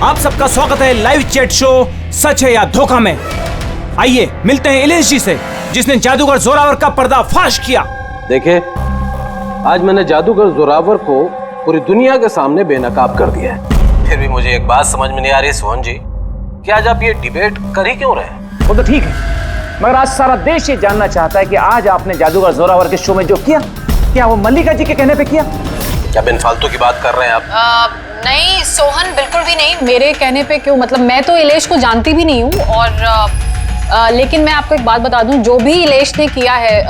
आप सबका स्वागत है लाइव चैट शो सच है या धोखा में। आइए मिलते हैं इलेश जी से, जिसने जादूगर जोरावर का पर्दाफाश किया। देखिए, आज मैंने जादूगर जोरावर को पूरी दुनिया के सामने बेनकाब कर दिया है। फिर भी मुझे एक बात समझ में नहीं आ रही सोहन जी, कि आज आप ये डिबेट कर ही क्यों रहे? वो तो ठीक है, मगर आज सारा देश ये जानना चाहता है कि आज आपने जादूगर जोरावर के शो में जो किया, क्या वो मल्लिका जी के कहने पे किया? क्या बिन फालतू की बात कर रहे हैं आप? नहीं सोहन, बिल्कुल भी नहीं। मेरे कहने पे क्यों? मतलब मैं तो इलेश को जानती भी नहीं हूँ, और लेकिन मैं आपको एक बात बता दूं, जो भी इलेश ने किया है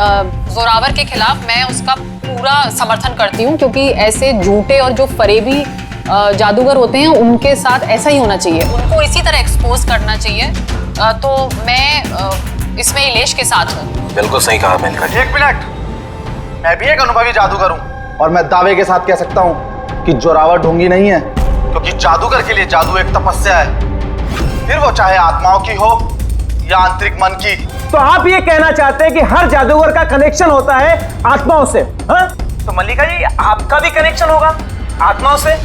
जोरावर के खिलाफ, मैं उसका पूरा समर्थन करती हूँ, क्योंकि ऐसे झूठे और जो फरेबी जादूगर होते हैं उनके साथ ऐसा ही होना चाहिए, उनको इसी तरह एक्सपोज करना चाहिए। तो मैं इसमें इलेश के साथ हूँ। बिल्कुल सही कहा मैंने। एक मिनट, मैं भी एक अनुभवी जादूगर हूँ और मैं दावे के साथ कह सकता हूँ कि जोरावर ढोंगी नहीं है, क्योंकि जादूगर के लिए जादू एक तपस्या है, फिर वो चाहे आत्माओं की हो या आंतरिक मन की। तो आप ये कहना चाहते हैं कि हर जादूगर का कनेक्शन होता है आत्माओं से? हाँ? तो मल्लिका जी, आपका भी कनेक्शन होगा आत्माओं से?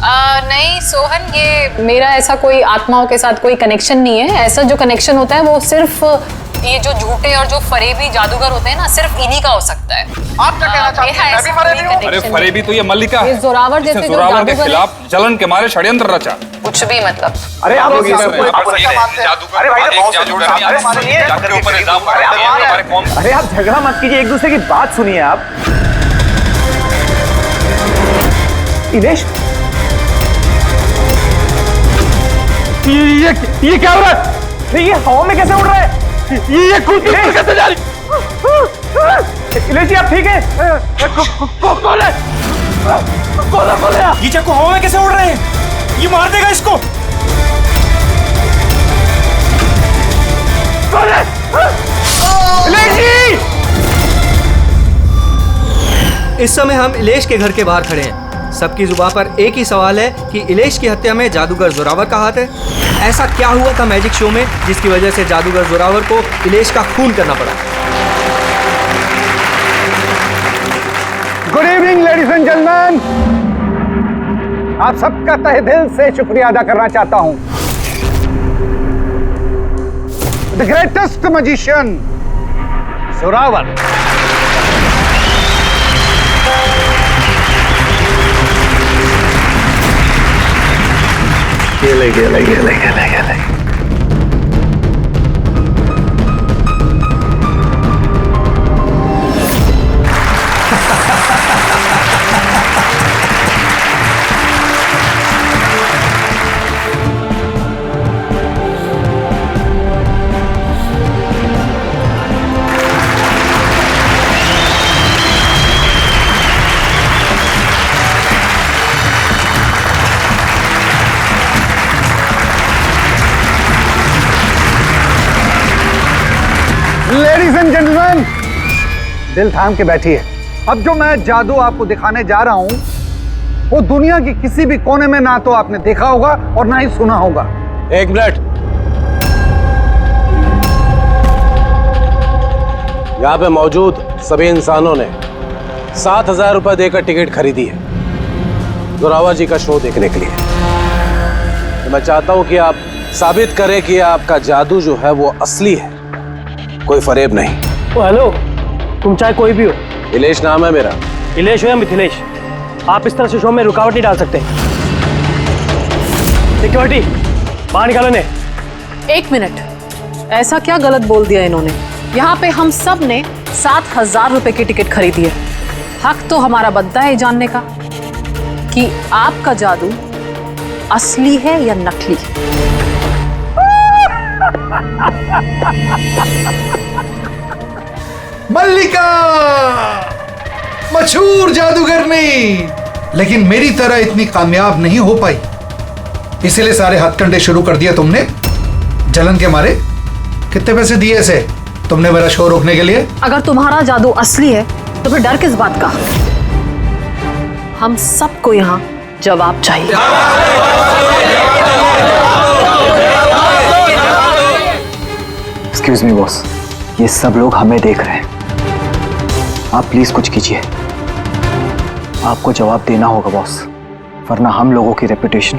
नहीं सोहन, ये मेरा ऐसा कोई आत्माओं के साथ कोई कनेक्शन नहीं है। ऐसा जो कनेक्शन होता है वो सिर्फ ये जो झूठे और जो फरेबी जादूगर होते हैं ना, सिर्फ इन्हीं का हो सकता है। आप क्या कहना चाहते हैं? मैं भी फरेबी हूं? अरे फरेबी तो ये मल्लिका है, जोरावर जैसे जोरावर के खिलाफ जलन के मारे षड्यंत्र रचा। कुछ भी मतलब। अरे आप लोग अरे आप झगड़ा मत कीजिए, एक दूसरे की बात सुनिए। आप इलेश, ये क्या हो रहा है? ये हवा में कैसे उड़ रहा है? ये कूद कैसे जा रही? इलेश जी, आप ठीक है? कौन है? कौन है? ये चाकू हवा में कैसे उड़ रहे हैं? ये मार देगा इसको। कौन है? इलेश जी! इस समय हम इलेश के घर के बाहर खड़े हैं। सबकी जुबान पर एक ही सवाल है कि इलेश की हत्या में जादूगर जोरावर का हाथ है। ऐसा क्या हुआ था मैजिक शो में जिसकी वजह से जादूगर जोरावर को इलेश का खून करना पड़ा? Good evening ladies and gentleman, आप सबका तहे दिल से शुक्रिया अदा करना चाहता हूं। द ग्रेटेस्ट मैजिशियन जोरावर गेले। लेडीज एंड जेंटलमैन, दिल थाम के बैठिए। अब जो मैं जादू आपको दिखाने जा रहा हूं, वो दुनिया की किसी भी कोने में ना तो आपने देखा होगा और ना ही सुना होगा। एक मिनट, यहाँ पे मौजूद सभी इंसानों ने 7,000 रुपए देकर टिकट खरीदी है जोरावर जी का शो देखने के लिए। तो मैं चाहता हूं कि आप साबित करें कि आपका जादू जो है वो असली है, कोई फरेब नहीं। ओ हेलो, तुम चाहे कोई भी हो। इलेश नाम है मेरा। इलेश हो या मिथिलेश, आप इस तरह से शो में रुकावट नहीं डाल सकते। सिक्योरिटी, बाहर निकालो इन्हें। एक मिनट, ऐसा क्या गलत बोल दिया इन्होंने? यहाँ पे हम सब ने 7,000 रुपए की टिकट खरीदी है। हक तो हमारा बनता है जानने का कि आपका जादू असली है या नकली। मल्लिका मशहूर जादूगरनी, लेकिन मेरी तरह इतनी कामयाब नहीं हो पाई, इसीलिए सारे हथकंडे शुरू कर दिया तुमने जलन के मारे। कितने पैसे दिए इसे तुमने मेरा शो रोकने के लिए? अगर तुम्हारा जादू असली है तो फिर डर किस बात का? हम सबको यहाँ जवाब चाहिए। एक्सक्यूज मी बॉस, ये सब लोग हमें देख रहे हैं, आप प्लीज कुछ कीजिए। आपको जवाब देना होगा बॉस, वरना हम लोगों की रेपुटेशन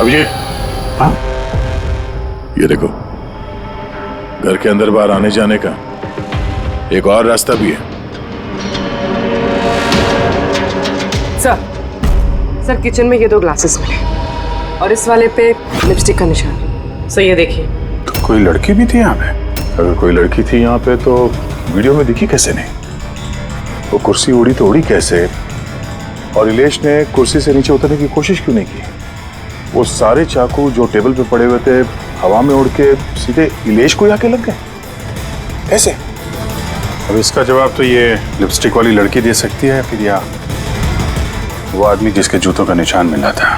अभिषेक, हाँ? ये देखो, घर के अंदर बाहर आने जाने का एक और रास्ता भी है। सर किचन में ये 2 ग्लासेस मिले और इस वाले पे लिपस्टिक का निशान। सर ये देखिए। तो कोई लड़की भी थी यहाँ पे? अगर कोई लड़की थी यहाँ पे तो वीडियो में दिखी कैसे नहीं? वो कुर्सी उड़ी तो उड़ी कैसे? और इलेश ने कुर्सी से नीचे उतरने की कोशिश क्यों नहीं की? वो सारे चाकू जो टेबल पे पड़े हुए थे हवा में उड़ के सीधे इलेश को आके लग गए कैसे? अब इसका जवाब तो ये लिपस्टिक वाली लड़की दे सकती है, फिर या वो आदमी जिसके जूतों का निशान मिला था।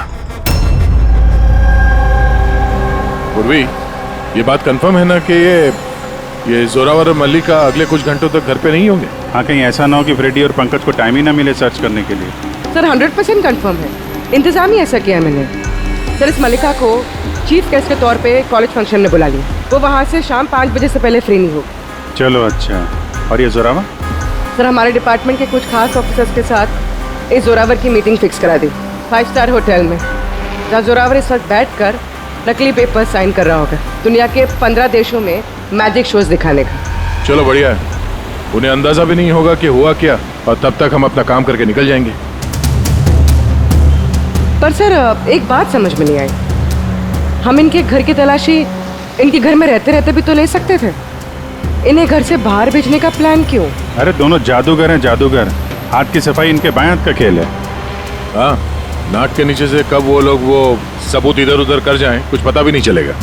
पूर्वी, ये बात कंफर्म है ना कि ये जोरावर और मल्लिका अगले कुछ घंटों तक घर पे नहीं होंगे? हाँ, कहीं ऐसा ना हो कि फ्रेडी और पंकज को टाइम ही ना मिले सर्च करने के लिए। सर 100% कंफर्म है, इंतजाम ही ऐसा किया है मैंने। सर इस मल्लिका को चीफ गेस्ट के तौर पे कॉलेज फंक्शन में बुला लिया। वो वहाँ से शाम 5 बजे से पहले फ्री नहीं होगी। चलो अच्छा। और ये जोरावर? सर हमारे डिपार्टमेंट के कुछ खास ऑफिसर्स के साथ इस जोरावर की मीटिंग फिक्स करा दी 5 स्टार होटल में, जहाँ जोरावर इस वक्त बैठ कर नकली पेपर साइन कर रहा होगा दुनिया के 15 देशों में मैजिक शोज दिखाने का। चलो बढ़िया है, उन्हें अंदाजा भी नहीं होगा कि हुआ क्या, और तब तक हम अपना काम करके निकल जाएंगे। पर सर एक बात समझ में नहीं आई, हम इनके घर की तलाशी इनके घर में रहते रहते भी तो ले सकते थे, इन्हें घर से बाहर भेजने का प्लान क्यों? अरे दोनों जादूगर हैं, जादूगर। हाथ की सफाई इनके बाएं हाथ का खेल है। हाँ, नाक के नीचे से कब वो लोग वो सबूत इधर उधर कर जाएं कुछ पता भी नहीं चलेगा।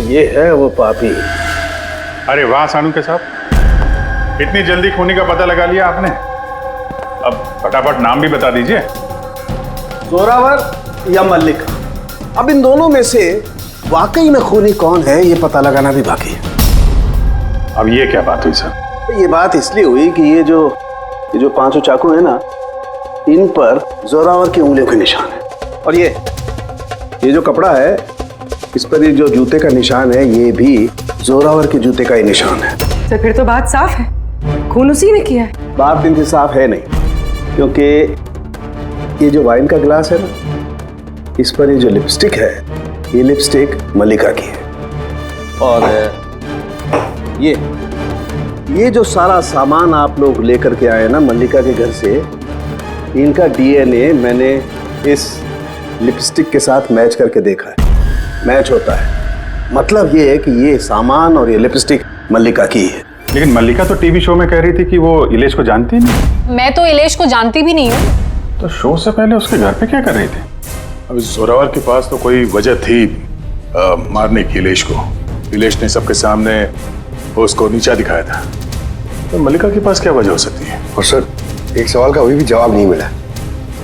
ये है वो पापी। अरे वाह सानू के साहब, इतनी जल्दी खूनी का पता लगा लिया आपने। अब फटाफट नाम भी बता दीजिए। जोरावर या मल्लिका, अब इन दोनों में से वाकई में खूनी कौन है ये पता लगाना भी बाकी है। अब ये क्या बात हुई सर? ये बात इसलिए हुई कि ये जो 5 चाकू है ना, इन पर जोरावर की उंगलियों के निशान है, और ये जो कपड़ा है इस पर ये जो जूते का निशान है ये भी जोरावर के जूते का ही निशान है। सर फिर तो बात साफ है, खून उसी ने किया है। बात इनसे साफ है नहीं, क्योंकि ये जो वाइन का ग्लास है ना, इस पर ये जो लिपस्टिक है ये लिपस्टिक मल्लिका की है, और ये जो सारा सामान आप लोग लेकर के आए ना मल्लिका के घर से, इनका डीएनए मैंने इस लिपस्टिक के साथ मैच करके देखा है, मैच होता है। मतलब ये है कि ये सामान और ये लिपस्टिक मल्लिका की है। लेकिन मल्लिका तो टीवी शो में कह रही थी कि वो इलेश को जानती नहीं। मैं तो इलेश को जानती भी नहीं हूँ। तो शो से पहले उसके घर पे क्या कर रही थी? अब जोरावर के पास तो कोई वजह थी मारने की इलेश को। इलेश ने सबके सामने उसको नीचा दिखाया था, तो मल्लिका के पास क्या वजह हो सकती है? और सर एक सवाल का अभी भी जवाब नहीं मिला,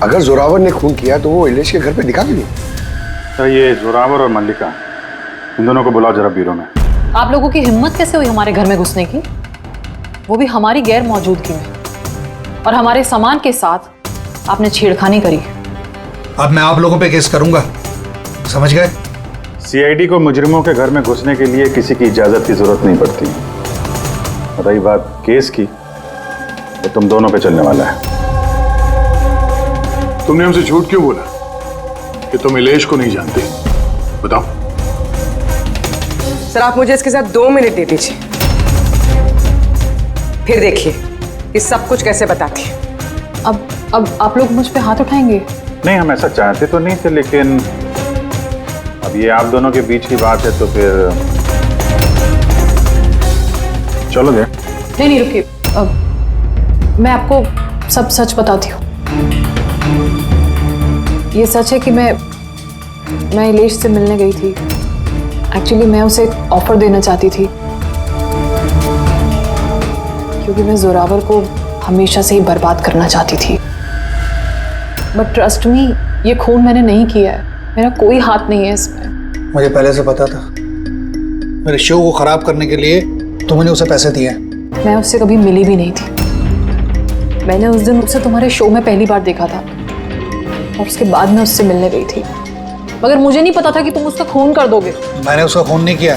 अगर जोरावर ने खून किया तो वो इलेश के घर पे दिखा क्यों? तो ये जोरावर और मल्लिका, इन दोनों को बुलाओ जरा ब्यूरो में। आप लोगों की हिम्मत कैसे हुई हमारे घर में घुसने की, वो भी हमारी गैर मौजूदगी में, और हमारे सामान के साथ आपने छेड़खानी करी। अब मैं आप लोगों पे केस करूंगा, समझ गए? सीआईडी को मुजरिमों के घर में घुसने के लिए किसी की इजाजत की जरूरत नहीं पड़ती। रही बात केस की, तो तुम दोनों पे चलने वाला है। तुमने हमसे झूठ क्यों बोला कि तुम इलेश को नहीं जानते? बताओ। सर आप मुझे इसके साथ 2 मिनट दे दीजिए, फिर देखिए ये सब कुछ कैसे बताती है। अब आप लोग मुझ पे हाथ उठाएंगे? नहीं, हम ऐसा चाहते तो नहीं थे, लेकिन अब ये आप दोनों के बीच की बात है तो फिर चलो गए। नहीं रुकिए, मैं आपको सब सच बताती हूँ। ये सच है कि मैं इलेश से मिलने गई थी। एक्चुअली मैं उसे एक ऑफर देना चाहती थी, क्योंकि मैं जोरावर को हमेशा से ही बर्बाद करना चाहती थी। बट ट्रस्ट मी, ये खून मैंने नहीं किया है, मेरा कोई हाथ नहीं है इसमें। मुझे पहले से पता था। मेरे शो को खराब करने के लिए तुमने उसे पैसे दिए। मैं उससे कभी मिली भी नहीं थी। मैंने उस दिन उसे तुम्हारे शो में पहली बार देखा था और उसके बाद मैं उससे मिलने गई थी, मगर मुझे नहीं पता था कि तुम उसका खून कर दोगे। मैंने उसका खून नहीं किया।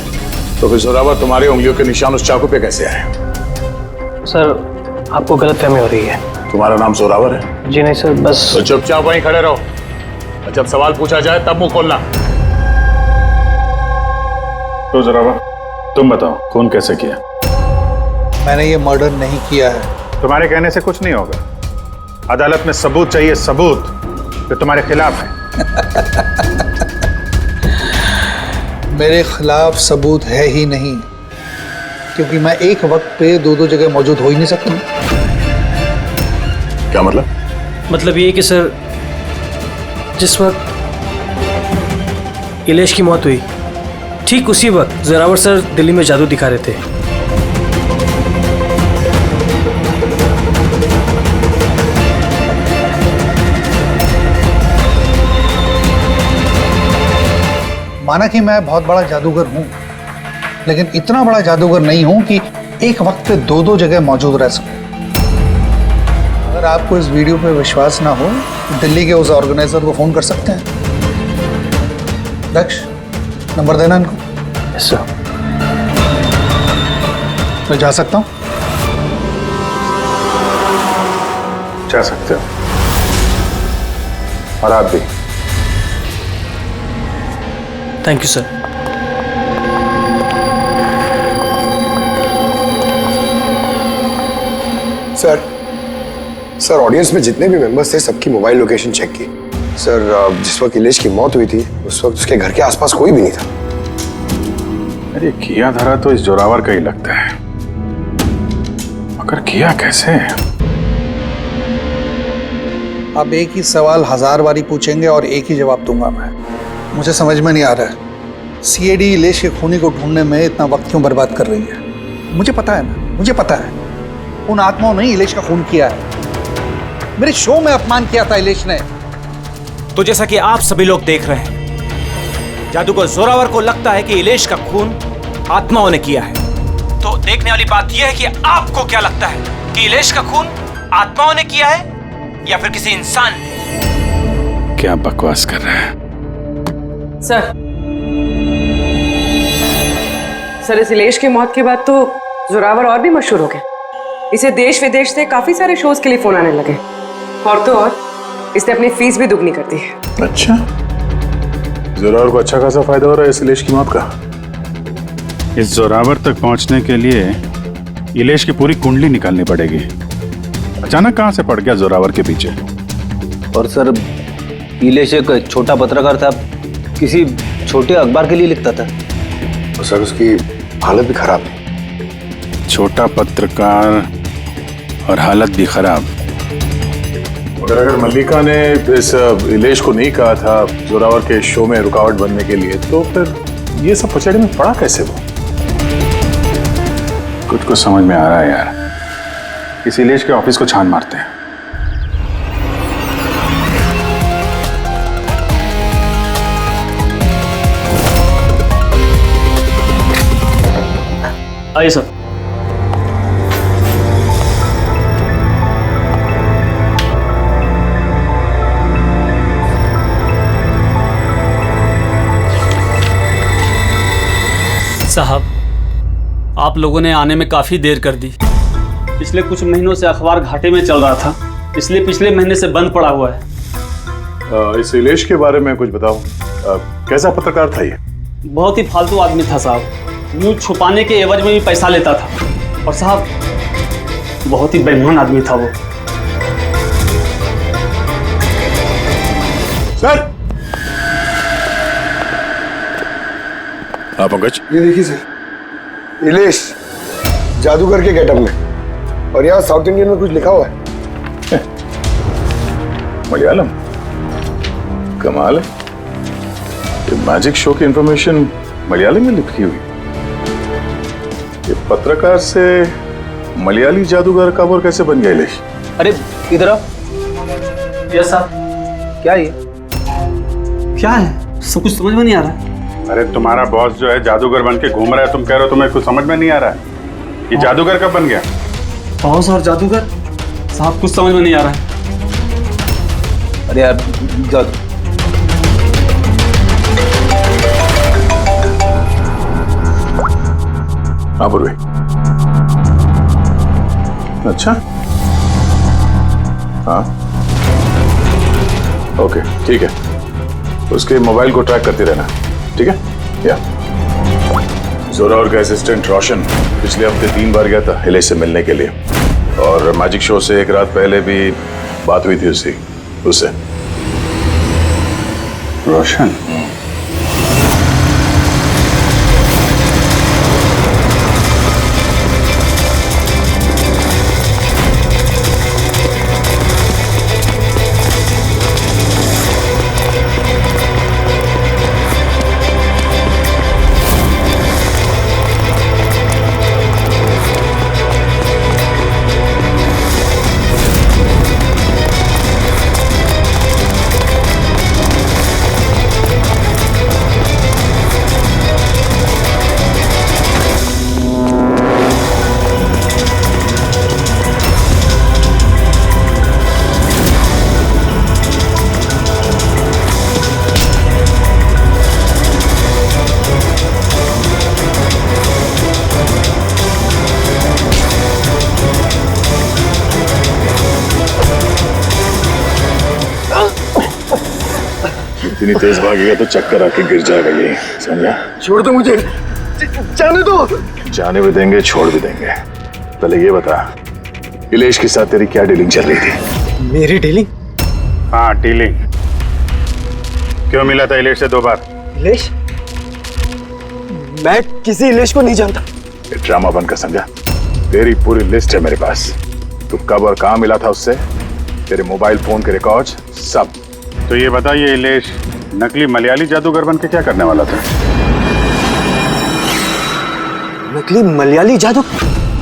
तो फिर जोरावर तुम्हारी उंगलियों के निशान उस चाकू पे कैसे आए? सर, आपको गलतफहमी हो रही है। तुम्हारा नाम जोरावर है? जी नहीं सर, बस। तो चुपचाप वहीं खड़े रहो, और जब सवाल पूछा जाए तब मुंह खोलना। तो जोरावर, तुम बताओ, खून कैसे किया? मैंने ये मर्डर नहीं किया है। तुम्हारे कहने से कुछ नहीं होगा। अदालत में सबूत चाहिए, सबूत जो तुम्हारे खिलाफ है। मेरे खिलाफ सबूत है ही नहीं, क्योंकि मैं एक वक्त पे दो जगह मौजूद हो ही नहीं सकता। क्या मतलब? मतलब ये कि सर, जिस वक्त इलेश की मौत हुई, ठीक उसी वक्त जोरावर सर दिल्ली में जादू दिखा रहे थे। माना कि मैं बहुत बड़ा जादूगर हूं, लेकिन इतना बड़ा जादूगर नहीं हूं कि एक वक्त पे दो जगह मौजूद रह सकूं। अगर आपको इस वीडियो पे विश्वास ना हो, दिल्ली के उस ऑर्गेनाइजर को फोन कर सकते हैं। दक्ष, नंबर देना इनको। Yes sir. मैं जा सकता हूं? जा सकते हो, और आप भी। Thank you sir. Sir, audience में जितने भी मेंबर्स थे सबकी मोबाइल लोकेशन चेक की। सर, जिस वक्त इलेश की मौत हुई थी उस वक्त उसके घर के आसपास कोई भी नहीं था। अरे किया धरा तो इस जोरावर का ही लगता है, मगर किया कैसे? आप एक ही सवाल 1000 बारी पूछेंगे और एक ही जवाब दूंगा मैं। मुझे समझ में नहीं आ रहा है, सीआईडी इलेश के खूनी को ढूंढने में इतना वक्त क्यों बर्बाद कर रही है? मुझे पता है ना, मुझे पता है उन आत्माओं ने इलेश का खून किया है। मेरे शो में अपमान किया था इलेश ने। तो जैसा कि आप सभी लोग देख रहे हैं, जादूगर जोरावर को लगता है कि इलेश का खून आत्माओं ने किया है। तो देखने वाली बात यह है कि आपको क्या लगता है कि इलेश का खून आत्माओं ने किया है या फिर किसी इंसान ने? क्या बकवास कर रहा है? सर, इस इलेश की मौत के बाद तो जोरावर और भी मशहूर हो गए। इसे देश विदेश से काफी सारे शोज के लिए फोन आने लगे, और तो और इसने अपनी फीस भी दुगनी कर दी है। अच्छा, जोरावर को अच्छा खासा फायदा हो रहा है इस इलेश की मौत का। इस जोरावर तक पहुंचने के लिए इलेश की पूरी कुंडली निकालनी पड़ेगी। अचानक कहां से पड़ गया जोरावर के पीछे? और सर, इलेश एक छोटा पत्रकार था, किसी छोटे अखबार के लिए लिखता था। तो सर, उसकी हालत भी खराब है। छोटा पत्रकार और हालत भी खराब। मगर अगर मल्लिका ने इस इलेश को नहीं कहा था जोरावर के शो में रुकावट बनने के लिए, तो फिर ये सब पचड़े में पड़ा कैसे वो? कुछ समझ में आ रहा है यार। इस इलेश के ऑफिस को छान मारते हैं। आइए सर। साहब, आप लोगों ने आने में काफ़ी देर कर दी। पिछले कुछ महीनों से अखबार घाटे में चल रहा था, इसलिए पिछले महीने से बंद पड़ा हुआ है। इस इलेश के बारे में कुछ बताओ, कैसा पत्रकार था ये? बहुत ही फालतू आदमी था साहब, न्यूज छुपाने के एवज में भी पैसा लेता था। और साहब, बहुत ही बेईमान आदमी था वो। सर। हाँ पंकज, ये देखिए सर, इलेश जादूगर के गेटअप में, और यहाँ साउथ इंडियन में कुछ लिखा हुआ है। मलयालम, कमाल है। ये मैजिक शो की इंफॉर्मेशन मलयालम में लिखी हुई। ये पत्रकार से मलयाली जादूगर कब और कैसे बन गया इलेश? अरे इधर आओ। Yes sir. क्या ये? क्या है? सब कुछ समझ में नहीं आ रहा है। अरे तुम्हारा बॉस जो है जादूगर बन के घूम रहा है, तुम कह रहे हो तुम्हें कुछ समझ में नहीं आ रहा है। ये जादूगर कब बन गया? बॉस और जादूगर साहब कुछ समझ में नहीं आ रहा है। अरे यार जादू, हाँ पूर्वी। अच्छा, हाँ ओके ठीक है। उसके मोबाइल को ट्रैक करते रहना, ठीक है? या जोरावर का असिस्टेंट रोशन पिछले हफ्ते 3 बार गया था इलेश से मिलने के लिए, और मैजिक शो से एक रात पहले भी बात हुई थी उससे। रोशन? इतनी तेज भागेगा तो चक्कर आके गिर जाएगा ये, समझा? छोड़ दो मुझे, जाने दो। जाने भी देंगे, छोड़ भी देंगे। पहले ये बता, इलेश के साथ तेरी क्या डीलिंग चल रही थी? मेरी डीलिंग? हाँ डीलिंग। क्यों मिला था इलेश से 2 बार? इलेश? मैं किसी इलेश को नहीं जानता। ये ड्रामा बंद कर, समझा? तेरी पूरी लिस्ट है मेरे पास। तू कब और कहाँ मिला था उससे, तेरे मोबाइल फोन के रिकॉर्ड्स सब। तो ये बता, ये इलेश नकली मलयाली जादूगर बन के क्या करने वाला था? नकली मलयाली जादू?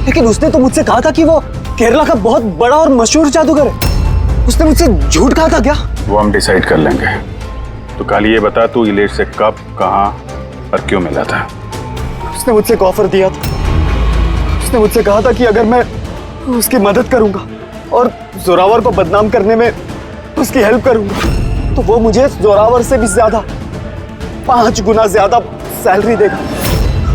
लेकिन उसने तो मुझसे कहा था कि वो केरला का बहुत बड़ा और मशहूर जादूगर है। उसने मुझसे झूठ कहा था क्या? वो हम डिसाइड कर लेंगे। तो कल ये बता, तू इलेश से कब, कहाँ और क्यों मिला था? उसने मुझसे एक ऑफर दिया था। उसने मुझसे कहा था कि अगर मैं उसकी मदद करूंगा और जोरावर को बदनाम करने में उसकी हेल्प करूंगा तो वो मुझे जोरावर से भी ज्यादा 5 गुना ज्यादा सैलरी देगा,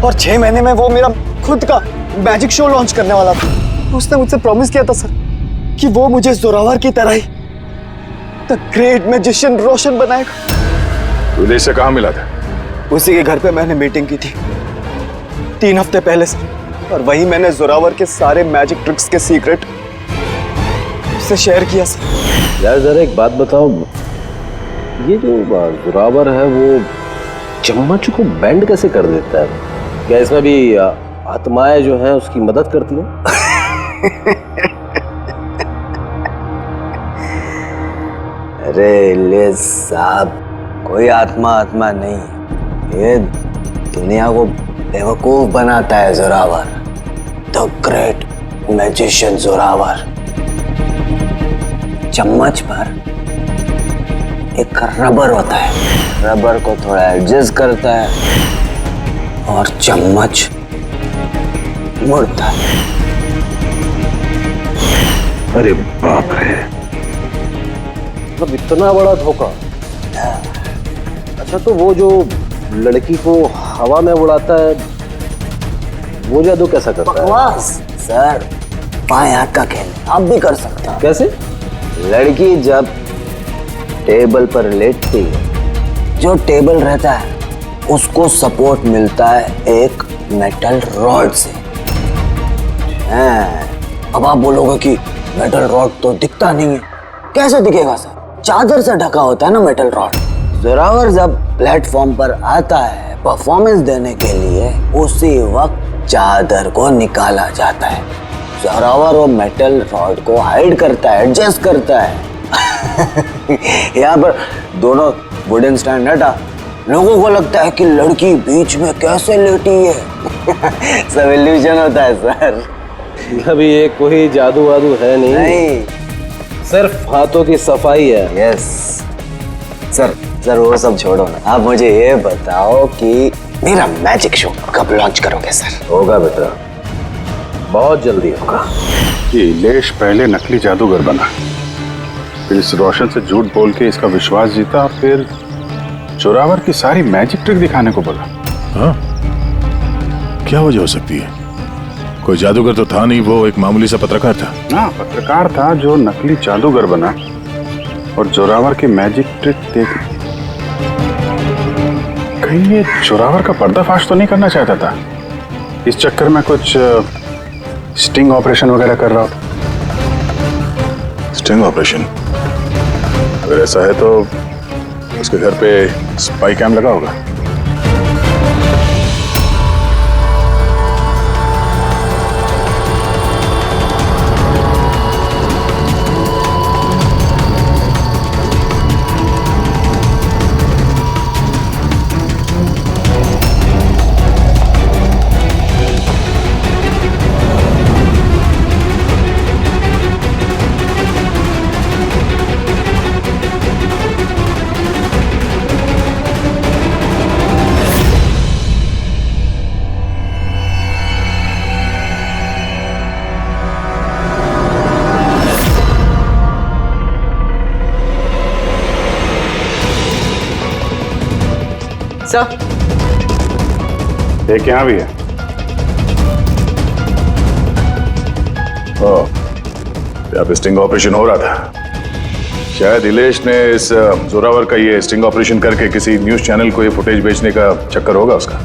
और 6 महीने में वो मेरा खुद का मैजिक शो लॉन्च करने वाला था। उसने मुझसे प्रॉमिस किया था सर कि वो मुझे जोरावर की तरह ही द ग्रेट मैजिशियन रोशन बनाएगा। तू इलेश से कहाँ मिला था? उसी के घर पे मैंने मीटिंग की थी 3 हफ्ते पहले से, और वहीं मैंने जोरावर के सारे मैजिक ट्रिक्स के सीक्रेट उससे शेयर किया सर। यार जरा एक बात बताओ, ये जो जोरावर है वो चम्मच को बेंड कैसे कर देता है? क्या इसमें भी आत्माएं जो हैं उसकी मदद करती हैं? अरे ले साहब, कोई आत्मा नहीं, ये दुनिया को बेवकूफ बनाता है Zorawar, the great magician Zorawar. चम्मच पर एक रबर होता है, रबर को थोड़ा एडजस्ट करता है और चम्मच मुड़ता है। अरे बाप रे, मतलब इतना बड़ा धोखा। अच्छा तो वो जो लड़की को हवा में उड़ाता है वो जादू कैसा करता है? बकवास सर, बाएं हाथ का खेल आप भी कर सकते हो। कैसे? लड़की जब टेबल पर लेटती है, जो टेबल रहता है उसको सपोर्ट मिलता है एक मेटल रॉड से। अब आप बोलोगे कि मेटल रॉड तो दिखता नहीं है। कैसे दिखेगा सर? चादर से ढका होता है ना मेटल रॉड। जोरावर जब प्लेटफॉर्म पर आता है परफॉर्मेंस देने के लिए, उसी वक्त चादर को निकाला जाता है। जोरावर वो मेटल रॉड को हाइड करता है, एडजस्ट करता है। यहाँ पर दोनों वुडन स्टैंड हटा, लोगों को लगता है कि लड़की बीच में कैसे लेटी है। सब इल्यूजन होता है सर। अभी ये कोई जादू वादू है नहीं, सिर्फ हाथों की सफाई है। यस सर, सर वो सब छोड़ो ना, आप मुझे ये बताओ कि मेरा मैजिक शो कब लॉन्च करोगे सर? होगा बेटा, बहुत जल्दी होगा। ये इलेश पहले नकली जादूगर बना, फिर इस रोशन से झूठ बोल के इसका विश्वास जीता, फिर जोरावर की सारी मैजिक ट्रिक दिखाने को बोला। हाँ, क्या वजह हो सकती है? कोई जादूगर तो था नहीं, वो एक मामूली सा पत्रकार था। हाँ, पत्रकार था जो नकली जादूगर बना और जोरावर की मैजिक ट्रिक देख। कहीं ये जोरावर का पर्दाफाश तो नहीं करना चाहता था? इस चक्कर में कुछ स्टिंग ऑपरेशन वगैरह कर रहा हो? Sting operation? अगर ऐसा है तो उसके घर पे स्पाई कैम लगा होगा। एक यहाँ भी है। यहाँ पे स्टिंग ऑपरेशन हो रहा था। शायद इलेश ने इस जोरावर का ये स्टिंग ऑपरेशन करके किसी न्यूज चैनल को ये फुटेज बेचने का चक्कर होगा उसका।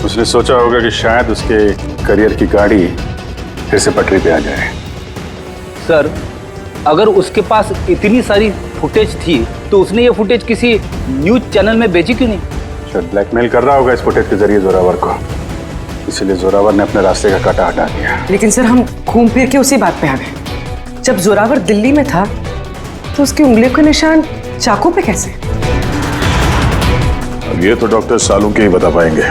उसने सोचा होगा कि शायद उसके करियर की गाड़ी फिर से पटरी पे आ जाए। सर, अगर उसके पास इतनी सारी फुटेज थी तो उसने ये फुटेज किसी न्यूज चैनल में बेची क्यों नहीं? शायद ब्लैकमेल कर रहा होगा इस फुटेज के जरिए जोरावर को, इसीलिए जोरावर ने अपने रास्ते का कांटा हटा दिया। लेकिन सर, हम घूम फिर के उसी बात पे आ गए। जब जोरावर दिल्ली में था तो उसकी उंगलियों के निशान चाकू पे कैसे? अब ये तो डॉक्टर सालू के ही बता पाएंगे।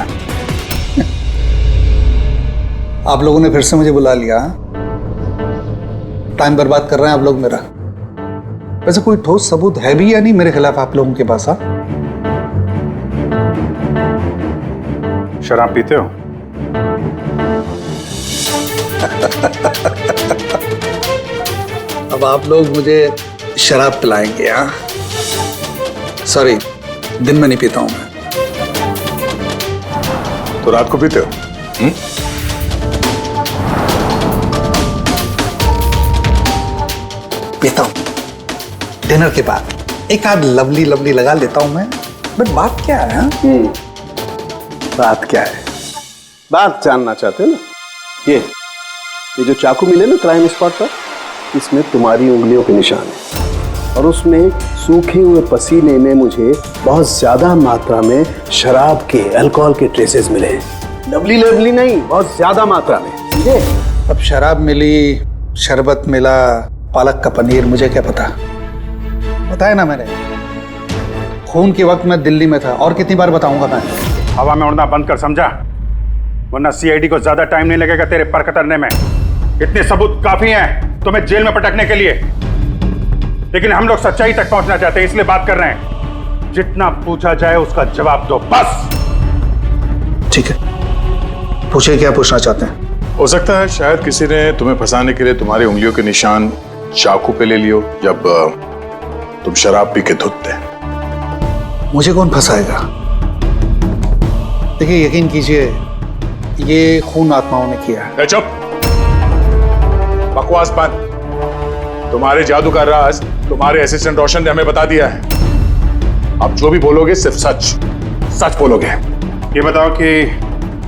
आप लोगों ने फिर से मुझे बुला लिया। टाइम बर्बाद कर रहे हैं आप लोग मेरा। वैसे कोई ठोस सबूत है भी या नहीं मेरे खिलाफ आप लोगों के पास? शराब पीते हो? अब आप लोग मुझे शराब पिलाएंगे? हाँ, सॉरी, दिन में नहीं पीता हूं मैं। तो रात को पीते हो? पीता हूं डिनर के बाद, एक आध लवली लवली लगा लेता हूं मैं। बट बात क्या है? हाँ? बात क्या है? बात जानना चाहते हैं ना? ये जो चाकू मिले ना क्राइम स्पॉट पर, इसमें तुम्हारी उंगलियों के निशान है और उसमें सूखे हुए पसीने में मुझे बहुत ज्यादा मात्रा में शराब के, अल्कोहल के ट्रेसेस मिले हैं। लवली लवली नहीं, बहुत ज्यादा मात्रा में, समझे? अब शराब मिली, शरबत मिला, पालक का पनीर, मुझे क्या पता? बताया ना मैंने, खून के वक्त मैं दिल्ली में था। और कितनी बार बताऊंगा मैं? हवा में उड़ना बंद कर, समझा? वरना सीआईडी को ज्यादा टाइम नहीं लगेगा तेरे पर कतरने में। इतने सबूत काफी हैं तुम्हें जेल में पटकने के लिए, लेकिन हम लोग सच्चाई तक पहुंचना चाहते हैं, इसलिए बात कर रहे हैं। जितना पूछा जाए उसका जवाब दो, बस। ठीक है, पूछिए क्या पूछना चाहते हैं। हो सकता है शायद किसी ने तुम्हें फंसाने के लिए तुम्हारी उंगलियों के निशान चाकू पे ले लियो जब तुम शराब पी के धुत थे। मुझे कौन फंसाएगा? देखिए, यकीन कीजिए, ये खून आत्माओं ने किया है। चुप, बकवास बंद। तुम्हारे जादू का राज तुम्हारे असिस्टेंट रोशन ने हमें बता दिया है। अब जो भी बोलोगे सिर्फ सच बोलोगे। ये बताओ कि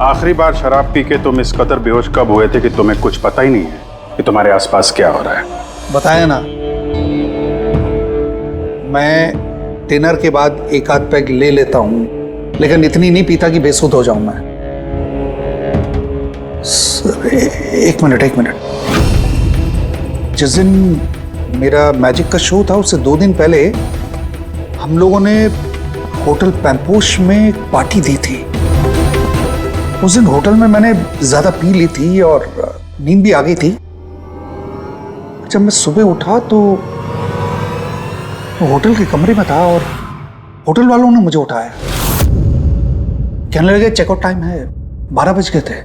आखिरी बार शराब पी के तुम इस कदर बेहोश कब हुए थे कि तुम्हें कुछ पता ही नहीं है कि तुम्हारे आसपास क्या हो रहा है? बताया ना, मैं डिनर के बाद एक आध पैग ले लेता हूँ, लेकिन इतनी नहीं पीता कि बेसुध हो जाऊं मैं। सर एक मिनट। जिस दिन मेरा मैजिक का शो था उससे 2 दिन पहले हम लोगों ने होटल पैम्पोश में एक पार्टी दी थी। उस दिन होटल में मैंने ज्यादा पी ली थी और नींद भी आ गई थी। जब मैं सुबह उठा तो होटल के कमरे में था और होटल वालों ने मुझे उठाया। कहने लगे चेकआउट टाइम है, 12 बज गए थे।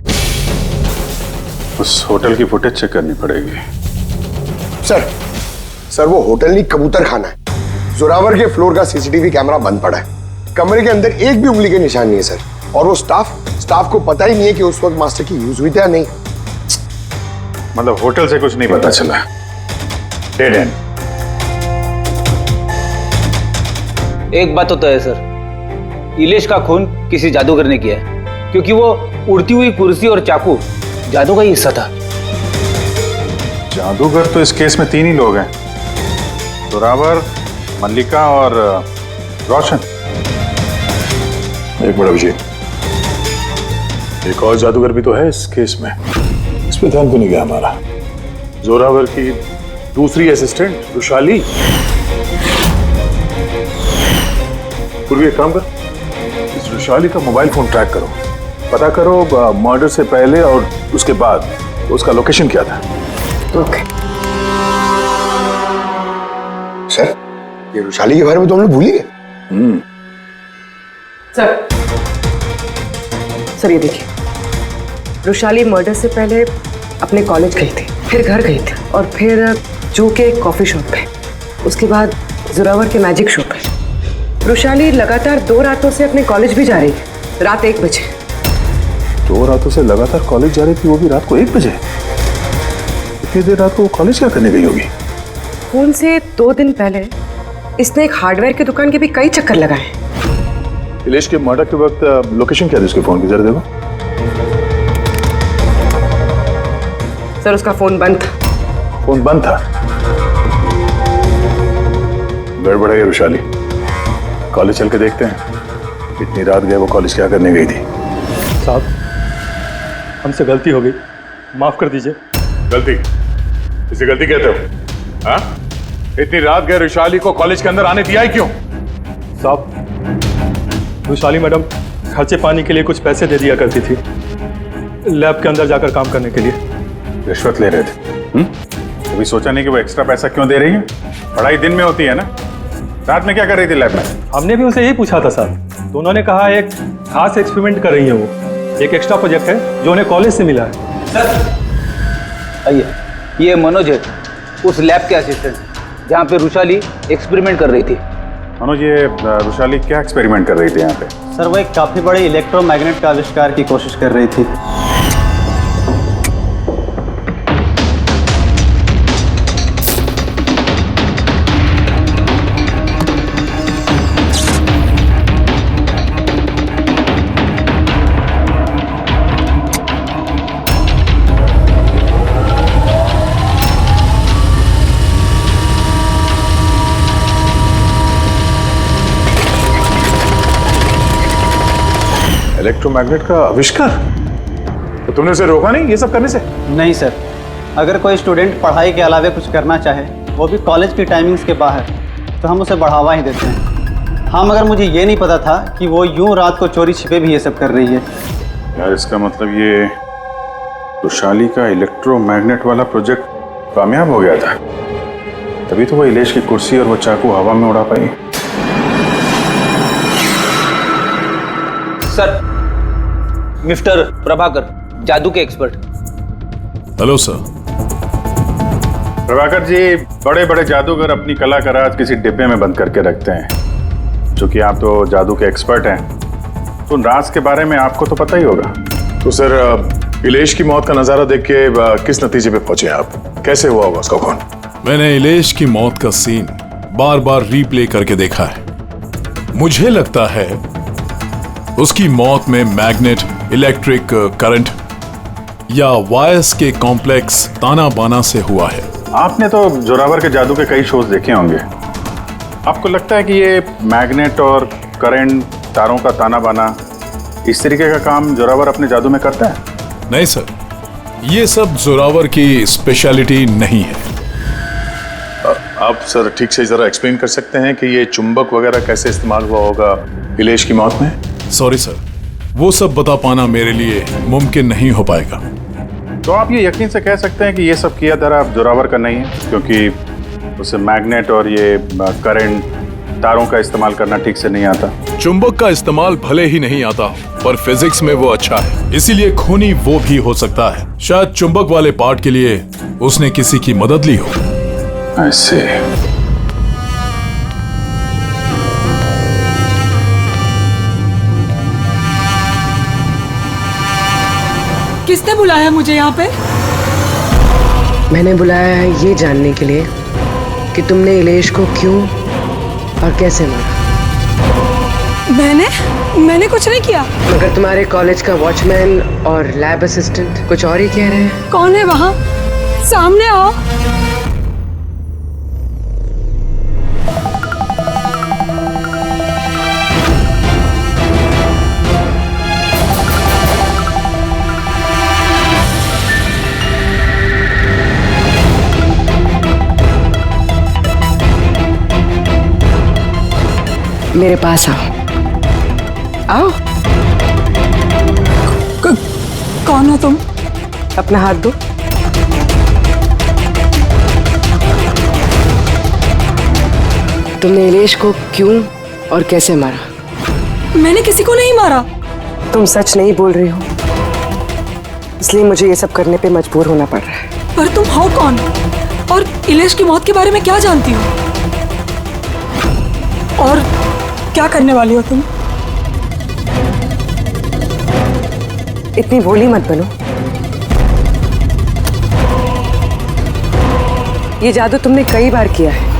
उस होटल की फुटेज चेक करनी पड़ेगी। सर वो होटल नहीं कबूतर खाना है। जोरावर के फ्लोर का सीसीटीवी कैमरा बंद पड़ा है। कमरे के अंदर एक भी उंगली के निशान नहीं है सर। और वो स्टाफ को पता ही नहीं है कि उस वक्त मास्टर की यूज हुई थी या नहीं। मतलब होटल से कुछ नहीं पता चला। Dead and. एक बात तो तय है सर, इलेश का खून किसी जादूगर ने किया है, क्योंकि वो उड़ती हुई कुर्सी और चाकू जादू का ही हिस्सा था। जादूगर तो इस केस में 3 ही लोग हैं, जोरावर, मल्लिका और रोशन। एक मिनट अभिजीत, एक और जादूगर भी तो है इस केस में, इस पे ध्यान क्यों नहीं गया हमारा? जोरावर की दूसरी असिस्टेंट रुशाली। पूर्वी एक काम कर, इस रुशाली का मोबाइल फोन ट्रैक करो, पता करो मर्डर से पहले और उसके बाद उसका लोकेशन क्या था। ओके सर, ये रुशाली के बारे में तो हम लोग भूल ही गए। सर ये देखिए, रुशाली मर्डर से पहले अपने कॉलेज गई थी, फिर घर गई थी और फिर जू के कॉफी शॉप पे, उसके बाद जोरावर के मैजिक शो पे। रुशाली लगातार 2 रातों से अपने कॉलेज भी जा रही है, रात 1 बजे। 2 रातों से लगातार कॉलेज जा रही थी, वो भी रात को 1 बजे? इतनी देर रात को वो कॉलेज क्या करने गई होगी? खून से 2 दिन पहले इसने एक हार्डवेयर की दुकान के भी कई चक्कर लगाए। इलेश के मर्डर के वक्त लोकेशन क्या थी उसके फोन की, जरा देखो। सर उसका फोन बंद था। फोन बंद था? गड़बड़ है रुशाली, कॉलेज चल के देखते हैं। इतनी रात गए वो कॉलेज क्या करने गई थी? साहब हमसे गलती हो गई, माफ कर दीजिए। गलती? इसे गलती कहते हो? हाँ? इतनी रात गए रुशाली को कॉलेज के अंदर आने दिया ही क्यों? साहब रुशाली मैडम खर्चे पानी के लिए कुछ पैसे दे दिया करती थी, लैब के अंदर जाकर काम करने के लिए। रिश्वत ले रहे थे? कभी सोचा नहीं कि वो एक्स्ट्रा पैसा क्यों दे रही है? पढ़ाई दिन में होती है ना, रात में क्या कर रही थी लैब में? हमने भी उनसे यही पूछा था साहब, तो उन्होंने कहा एक खास एक्सपेरिमेंट कर रही है वो, एक एक्स्ट्रा प्रोजेक्ट है जो उन्हें कॉलेज से मिला है। सर आइए, ये मनोज है, उस लैब के असिस्टेंट जहाँ पे रुशाली एक्सपेरिमेंट कर रही थी। मनोज, ये रुशाली क्या एक्सपेरिमेंट कर रही थी यहाँ पे? सर वो एक काफी बड़े इलेक्ट्रोमैग्नेट का आविष्कार की कोशिश कर रही थी। इलेक्ट्रोमैग्नेट का आविष्कार? तो तुमने उसे रोका नहीं ये सब करने से? नहीं सर, अगर कोई स्टूडेंट पढ़ाई के अलावा कुछ करना चाहे, वो भी कॉलेज की टाइमिंग्स के बाहर, तो हम उसे बढ़ावा ही देते हैं। हाँ, मगर मुझे ये नहीं पता था कि वो यूं रात को चोरी छिपे भी ये सब कर रही है। यार इसका मतलब ये रुशाली का इलेक्ट्रोमैग्नेट वाला प्रोजेक्ट कामयाब हो गया था, तभी तो वो इलेश की कुर्सी और वो चाकू हवा में उड़ा पाई। सर, मिस्टर प्रभाकर, जादू के expert. Hello sir. Prabhakar ji, बड़े बड़े जादूगर अपनी कला का राज किसी डिब्बे में बंद करके रखते हैं। चूंकि आप तो जादू के एक्सपर्ट हैं, तो उन राज के बारे में आपको तो पता ही होगा। तो सर, इलेश की मौत का नजारा देख के किस नतीजे पे पहुंचे आप? कैसे हुआ होगा उसका खून? मैंने इलेश की मौत का सीन बार बार रीप्ले करके देखा है। मुझे लगता है उसकी मौत में मैग्नेट, इलेक्ट्रिक करंट या वायर्स के कॉम्प्लेक्स ताना बाना से हुआ है। आपने तो जोरावर के जादू के कई शोज देखे होंगे, आपको लगता है कि ये मैग्नेट और करंट, तारों का ताना बाना, इस तरीके का काम जोरावर अपने जादू में करता है? नहीं सर, ये सब जोरावर की स्पेशलिटी नहीं है। आप सर ठीक से जरा एक्सप्लेन कर सकते हैं कि ये चुंबक वगैरह कैसे इस्तेमाल हुआ होगा इलेश की मौत में? सॉरी सर, वो सब बता पाना मेरे लिए मुमकिन नहीं हो पाएगा। तो आप ये यकीन से कह सकते हैं कि ये सब किया दरा जोरावर का नहीं है, क्योंकि उसे मैग्नेट और ये करंट, तारों का इस्तेमाल करना ठीक से नहीं आता। चुंबक का इस्तेमाल भले ही नहीं आता हो, पर फिजिक्स में वो अच्छा है, इसीलिए खूनी वो भी हो सकता है। शायद चुंबक वाले पार्ट के लिए उसने किसी की मदद ली हो। ऐसे किसने बुलाया मुझे यहाँ पे? मैंने बुलाया है ये जानने के लिए कि तुमने इलेश को क्यों और कैसे मारा। मैंने कुछ नहीं किया। मगर तुम्हारे कॉलेज का वॉचमैन और लैब असिस्टेंट कुछ और ही कह रहे हैं। कौन है वहाँ? सामने आओ। मेरे पास आओ। आओ। कौन हो तुम? अपना हाथ दो। तुमने इलेश को क्यों और कैसे मारा? मैंने किसी को नहीं मारा। तुम सच नहीं बोल रही हो, इसलिए मुझे ये सब करने पे मजबूर होना पड़ रहा है। पर तुम हो कौन और इलेश की मौत के बारे में क्या जानती हो? और क्या करने वाली हो तुम? इतनी भोली मत बनो। ये जादू तुमने कई बार किया है,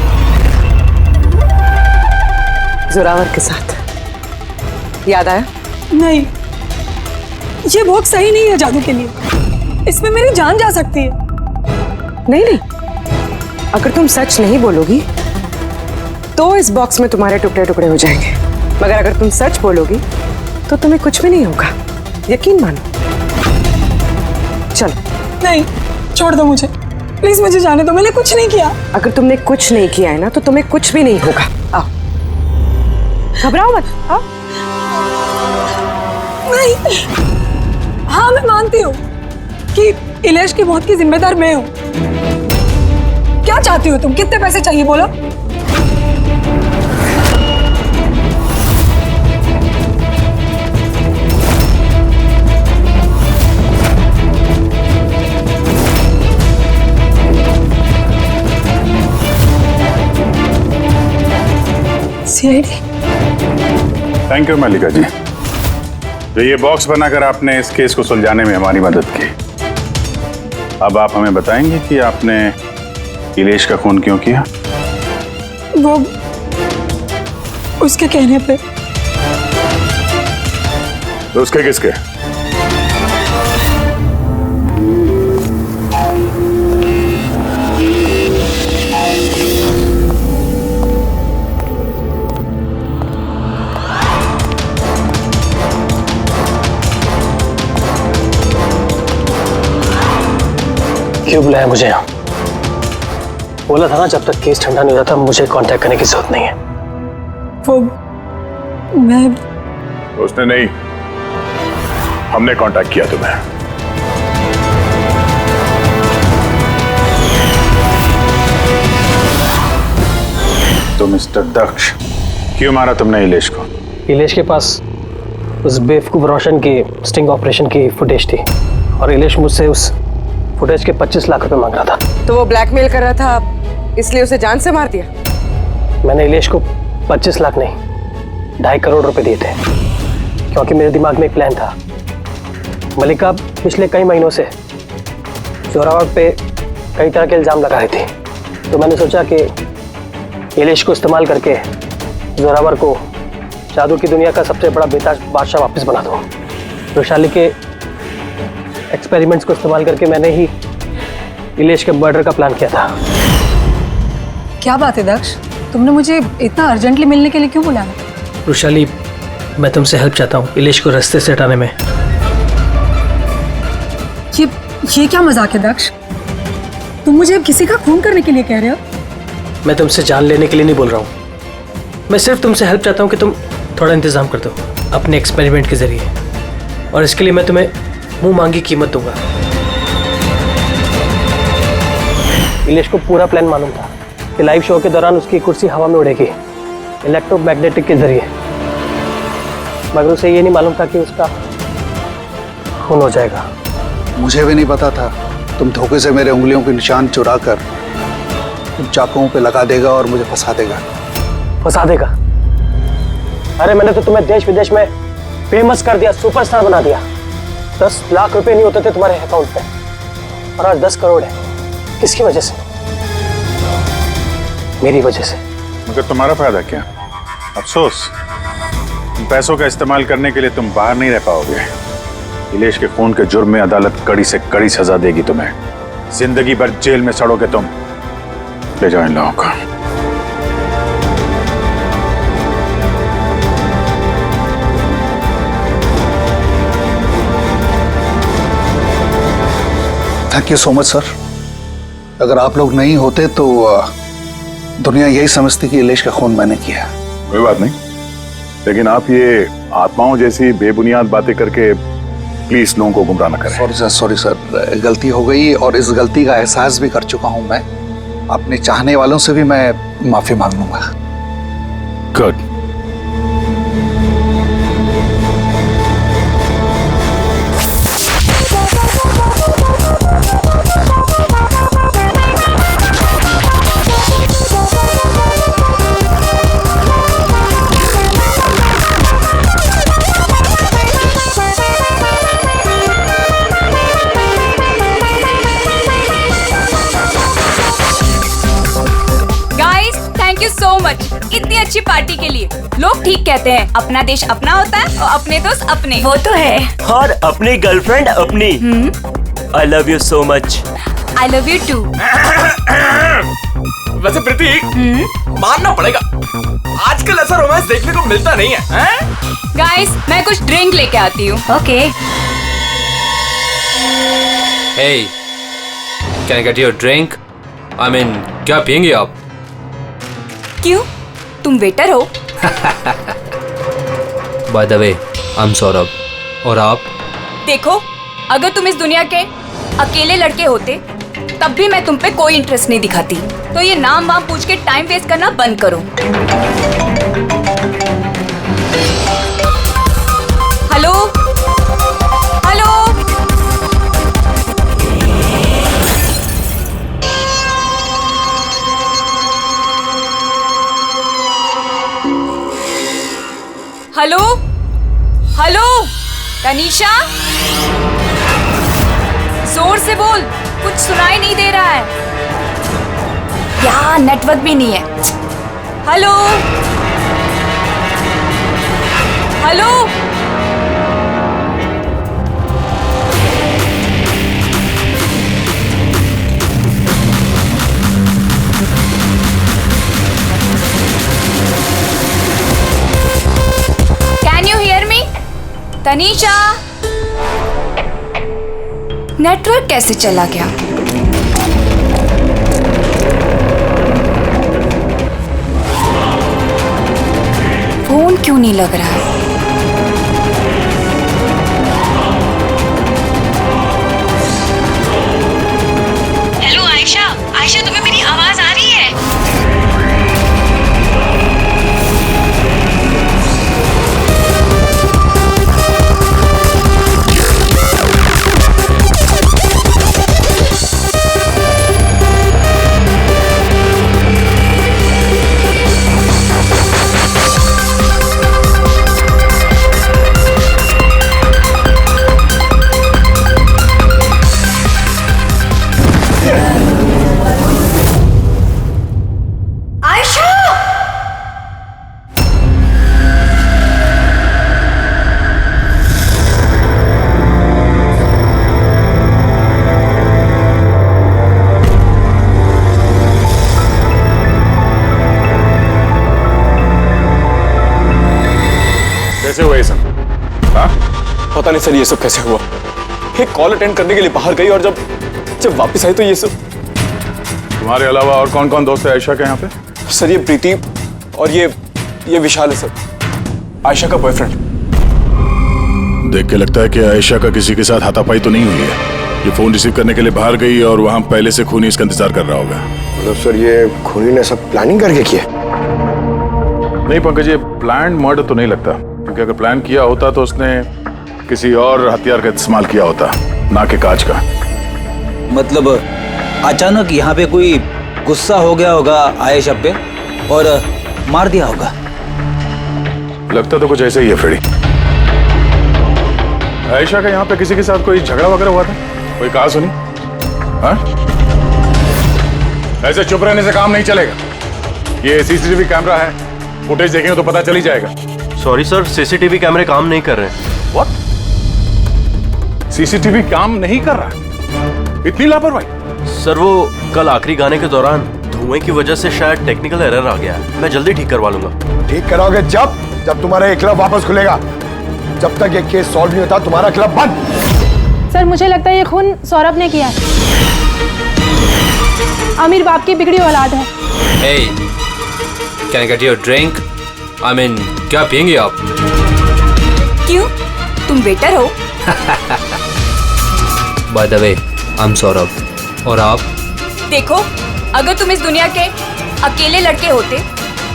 जोरावर के साथ। याद आया? नहीं, ये बॉक्स सही नहीं है जादू के लिए। इसमें मेरी जान जा सकती है। नहीं, अगर तुम सच नहीं बोलोगी तो इस बॉक्स में तुम्हारे टुकड़े टुकड़े हो जाएंगे, मगर अगर तुम सच बोलोगी तो तुम्हें कुछ भी नहीं होगा। यकीन मानो। चलो। नहीं, छोड़ दो मुझे, प्लीज मुझे जाने दो। मैंने कुछ नहीं किया। अगर तुमने कुछ नहीं किया है ना तो तुम्हें कुछ भी नहीं होगा। आओ, घबराओ मत। आओ। नहीं, हाँ मैं मानती हूँ कि इलेश की मौत की जिम्मेदार मैं हूँ। क्या चाहती हो तुम? कितने पैसे चाहिए बोलो? सीआईडी। थैंक यू मल्लिका जी, तो ये बॉक्स बनाकर आपने इस केस को सुलझाने में हमारी मदद की। अब आप हमें बताएंगे कि आपने इलेश का खून क्यों किया? वो उसके कहने पे। तो उसके किसके? क्यों बुलाया मुझे यहाँ? बोला था ना जब तक केस ठंडा नहीं हो जाता मुझे कांटेक्ट करने की जरूरत नहीं है। वो मैं उसने नहीं, हमने कांटेक्ट किया तुम्हें। तो मिस्टर दक्ष, क्यों मारा तुमने इलेश को? इलेश के पास उस बेवकूफ रोशन की स्टिंग ऑपरेशन की फुटेज थी और इलेश मुझसे उस फुटेज के 25 लाख रुपए मांग रहा था। तो वो ब्लैकमेल कर रहा था, इसलिए उसे जान से मार दिया? मैंने इलेश को 25 लाख नहीं 2.5 करोड़ रुपए दिए थे, क्योंकि मेरे दिमाग में एक प्लान था। मल्लिका पिछले कई महीनों से जोरावर पे कई तरह के इल्जाम लगा रही थी, तो मैंने सोचा कि इलेश को इस्तेमाल करके जोरावर को जादू की दुनिया का सबसे बड़ा बेताज बादशाह वापस बना दूं। वैशाली के एक्सपेरिमेंट्स को इस्तेमाल करके मैंने ही इलेश के मर्डर का प्लान किया था। क्या बात है दक्ष, तुमने मुझे इतना अर्जेंटली मिलने के लिए क्यों बुलाया? वृषाली, मैं तुमसे हेल्प चाहता हूँ इलेश को रास्ते से हटाने में। ये क्या मजाक है दक्ष? तुम मुझे अब किसी का खून करने के लिए कह रहे हो? मैं तुमसे जान लेने के लिए नहीं बोल रहा हूँ, मैं सिर्फ तुमसे हेल्प चाहता हूँ कि तुम थोड़ा इंतजाम कर दो अपने एक्सपेरिमेंट के जरिए, और इसके लिए मैं तुम्हें मुंह मांगी कीमत दूंगा। इलेश को पूरा प्लान मालूम था कि लाइव शो के दौरान उसकी कुर्सी हवा में उड़ेगी इलेक्ट्रोमैग्नेटिक के जरिए, मगर उसे ये नहीं मालूम था कि उसका खून हो जाएगा। मुझे भी नहीं पता था तुम धोखे से मेरे उंगलियों के निशान चुरा कर तुम चाकुओं पे लगा देगा और मुझे फंसा देगा। फंसा देगा? अरे मैंने तो तुम्हें देश विदेश में फेमस कर दिया, सुपरस्टार बना दिया। 10 लाख रुपए नहीं होते थे तुम्हारे अकाउंट पे, और आज 10 करोड़ है। किसकी वजह से? मेरी वजह से। मगर तुम्हारा फायदा क्या? अफसोस, पैसों का इस्तेमाल करने के लिए तुम बाहर नहीं रह पाओगे। इलेश के खून के जुर्म में अदालत कड़ी से कड़ी सजा देगी तुम्हें। जिंदगी भर जेल में सड़ोगे तुम। ले जाओ इन लोगों को। Thank you so much sir. अगर आप लोग नहीं होते तो दुनिया यही समझती कि इलेश का खून मैंने किया। कोई बात नहीं, लेकिन आप ये आत्माओं जैसी बेबुनियाद बातें करके प्लीज लोगों को गुमराह न करें। सॉरी सर, गलती हो गई और इस गलती का एहसास भी कर चुका हूं मैं। अपने चाहने वालों से भी मैं माफी मांग लूंगा। गुड। इतनी अच्छी पार्टी के लिए। लोग ठीक कहते हैं, अपना देश अपना होता है और अपने दोस्त अपने। वो तो है। और अपनी गर्लफ्रेंड अपनी। I love you so much. I love you too. वैसे प्रतीक, मानना पड़ेगा, आजकल ऐसा रोमांस देखने को मिलता नहीं है। गाइस, मैं कुछ ड्रिंक लेके आती हूँ। Okay. Hey, can I get you a drink? I mean, क्या पियेंगे आप? क्यों? तुम वेटर हो? By the way, I'm Saurabh. और आप? देखो, अगर तुम इस दुनिया के अकेले लड़के होते तब भी मैं तुम पे कोई इंटरेस्ट नहीं दिखाती। तो ये नाम वाम पूछ के टाइम वेस्ट करना बंद करो। Hello hello, hello hello, Tanisha, जोर से बोल, कुछ सुनाई नहीं दे रहा है। यहाँ नेटवर्क भी नहीं है। Hello hello, can you hear me? Tanisha, network कैसे चला गया? फोन क्यों नहीं लग रहा है? हेलो आयशा, आयशा तुम्हें मेरी आवाज आ रही है? कैसे हुआ ये सब? हाँ? पता नहीं सर ये सब कैसे हुआ। एक कॉल अटेंड करने के लिए बाहर गई और जब वापस आई तो ये सब। तुम्हारे अलावा और कौन कौन दोस्त है आयशा के यहाँ पे? सर ये प्रीति और ये विशाल है सर, आयशा का बॉयफ्रेंड। देख के लगता है कि आयशा का किसी के साथ हाथापाई तो नहीं हुई है। ये फोन रिसीव करने के लिए बाहर गई और वहां पहले से खूनी इसका इंतजार कर रहा होगा। मतलब सर ये खूनी ने सब प्लानिंग करके किया? नहीं पंकज, ये प्लान मर्डर तो नहीं लगता, क्योंकि अगर प्लान किया होता तो उसने किसी और हथियार का इस्तेमाल किया होता, ना कि कांच का। मतलब अचानक यहाँ पे कोई गुस्सा हो गया होगा आयशा पे और मार दिया होगा। लगता तो कुछ ऐसा ही है फ्रेडी। आयशा का यहाँ पे किसी के साथ कोई झगड़ा वगैरह हुआ था? कोई कहा सुनी? हाँ? ऐसे चुप रहने से काम नहीं चलेगा। ये सीसीटीवी कैमरा है, फुटेज देखेंगे तो पता चल ही जाएगा। सॉरी सर, सीसीटीवी कैमरे काम नहीं कर रहे हैं। व्हाट? सीसीटीवी काम नहीं कर रहा? इतनी लापरवाही? सर वो कल आखिरी गाने के दौरान धुएं की वजह से शायद टेक्निकल एरर आ गया है। मैं जल्दी ठीक करवा लूंगा। ठीक कराओगे जब तुम्हारा ये क्लब वापस खुलेगा। जब तक ये केस सॉल्व नहीं होता तुम्हारा क्लब बंद। सर मुझे लगता है ये खून सौरभ ने किया है। अमीर बाप की बिगड़ी औलाद है। Hey, can I get you a drink? I mean, क्या पियेंगे आप? क्यों? तुम वेटर हो? By the way, I'm Saurabh. और आप? देखो, अगर तुम इस दुनिया के अकेले लड़के होते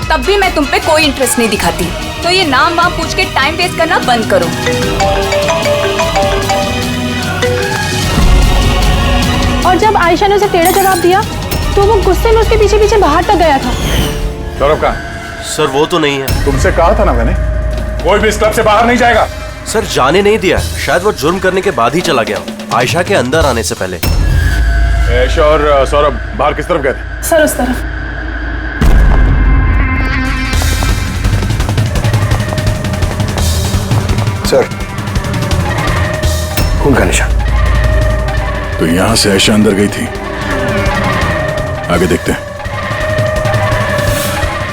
तब भी मैं तुम पे कोई इंटरेस्ट नहीं दिखाती। तो ये नाम वाम पूछ के टाइम वेस्ट करना बंद करो। और जब आयशा ने उसे टेढ़ा जवाब दिया तो वो गुस्से में उसके पीछे पीछे बाहर तक गया था। सौरभ का? सर वो तो नहीं है। तुमसे कहा था ना मैंने, कोई भी इस क्लब से बाहर नहीं जाएगा। सर जाने नहीं दिया, शायद वो जुर्म करने के बाद ही चला गया, आयशा के अंदर आने से पहले। आयशा और सौरभ बाहर किस तरफ गए थे? सर उस तरफ। सर खून का निशान। तो यहां से आयशा अंदर गई थी। आगे देखते हैं।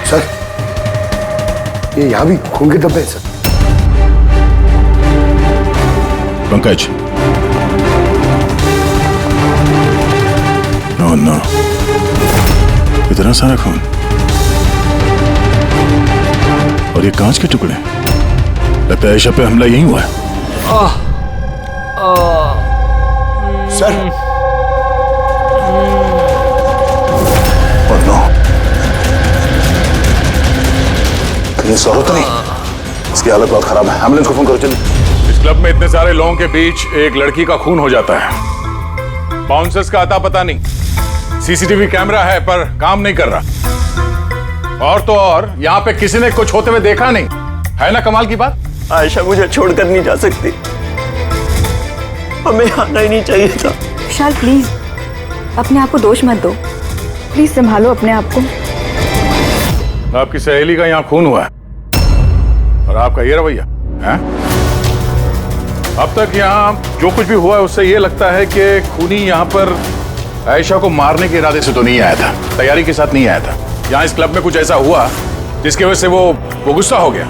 सर ये यहां भी खून के धब्बे हैं सर। पंकज, नो नो, इतना सारा खून और ये कांच के टुकड़े। लगता है आयशा पे हमला यही हुआ है। सर और नो, कहीं सौरभ तो नहीं? इसकी हालत बहुत खराब है, एम्बुलेंस को फोन करो जल्दी। इस क्लब में इतने सारे लोगों के बीच एक लड़की का खून हो जाता है। बाउंसर्स का अता पता नहीं, सीसीटीवी कैमरा है पर काम नहीं कर रहा। और तो और यहाँ पे किसी ने कुछ होते हुए देखा नहीं है ना। कमाल की बात। आयशा मुझे छोड़कर नहीं जा सकती, हमें आना ही नहीं चाहिए था। विशाल प्लीज अपने आप को दोष मत दो, प्लीज संभालो अपने आप को। आपकी सहेली का यहाँ खून हुआ है और आपका ये रवैया है। अब तक यहाँ जो कुछ भी हुआ है उससे ये लगता है कि खूनी यहाँ पर आयशा को मारने के इरादे से तो नहीं आया था, तैयारी के साथ नहीं आया था। यहाँ इस क्लब में कुछ ऐसा हुआ जिसकी वजह से वो गुस्सा हो गया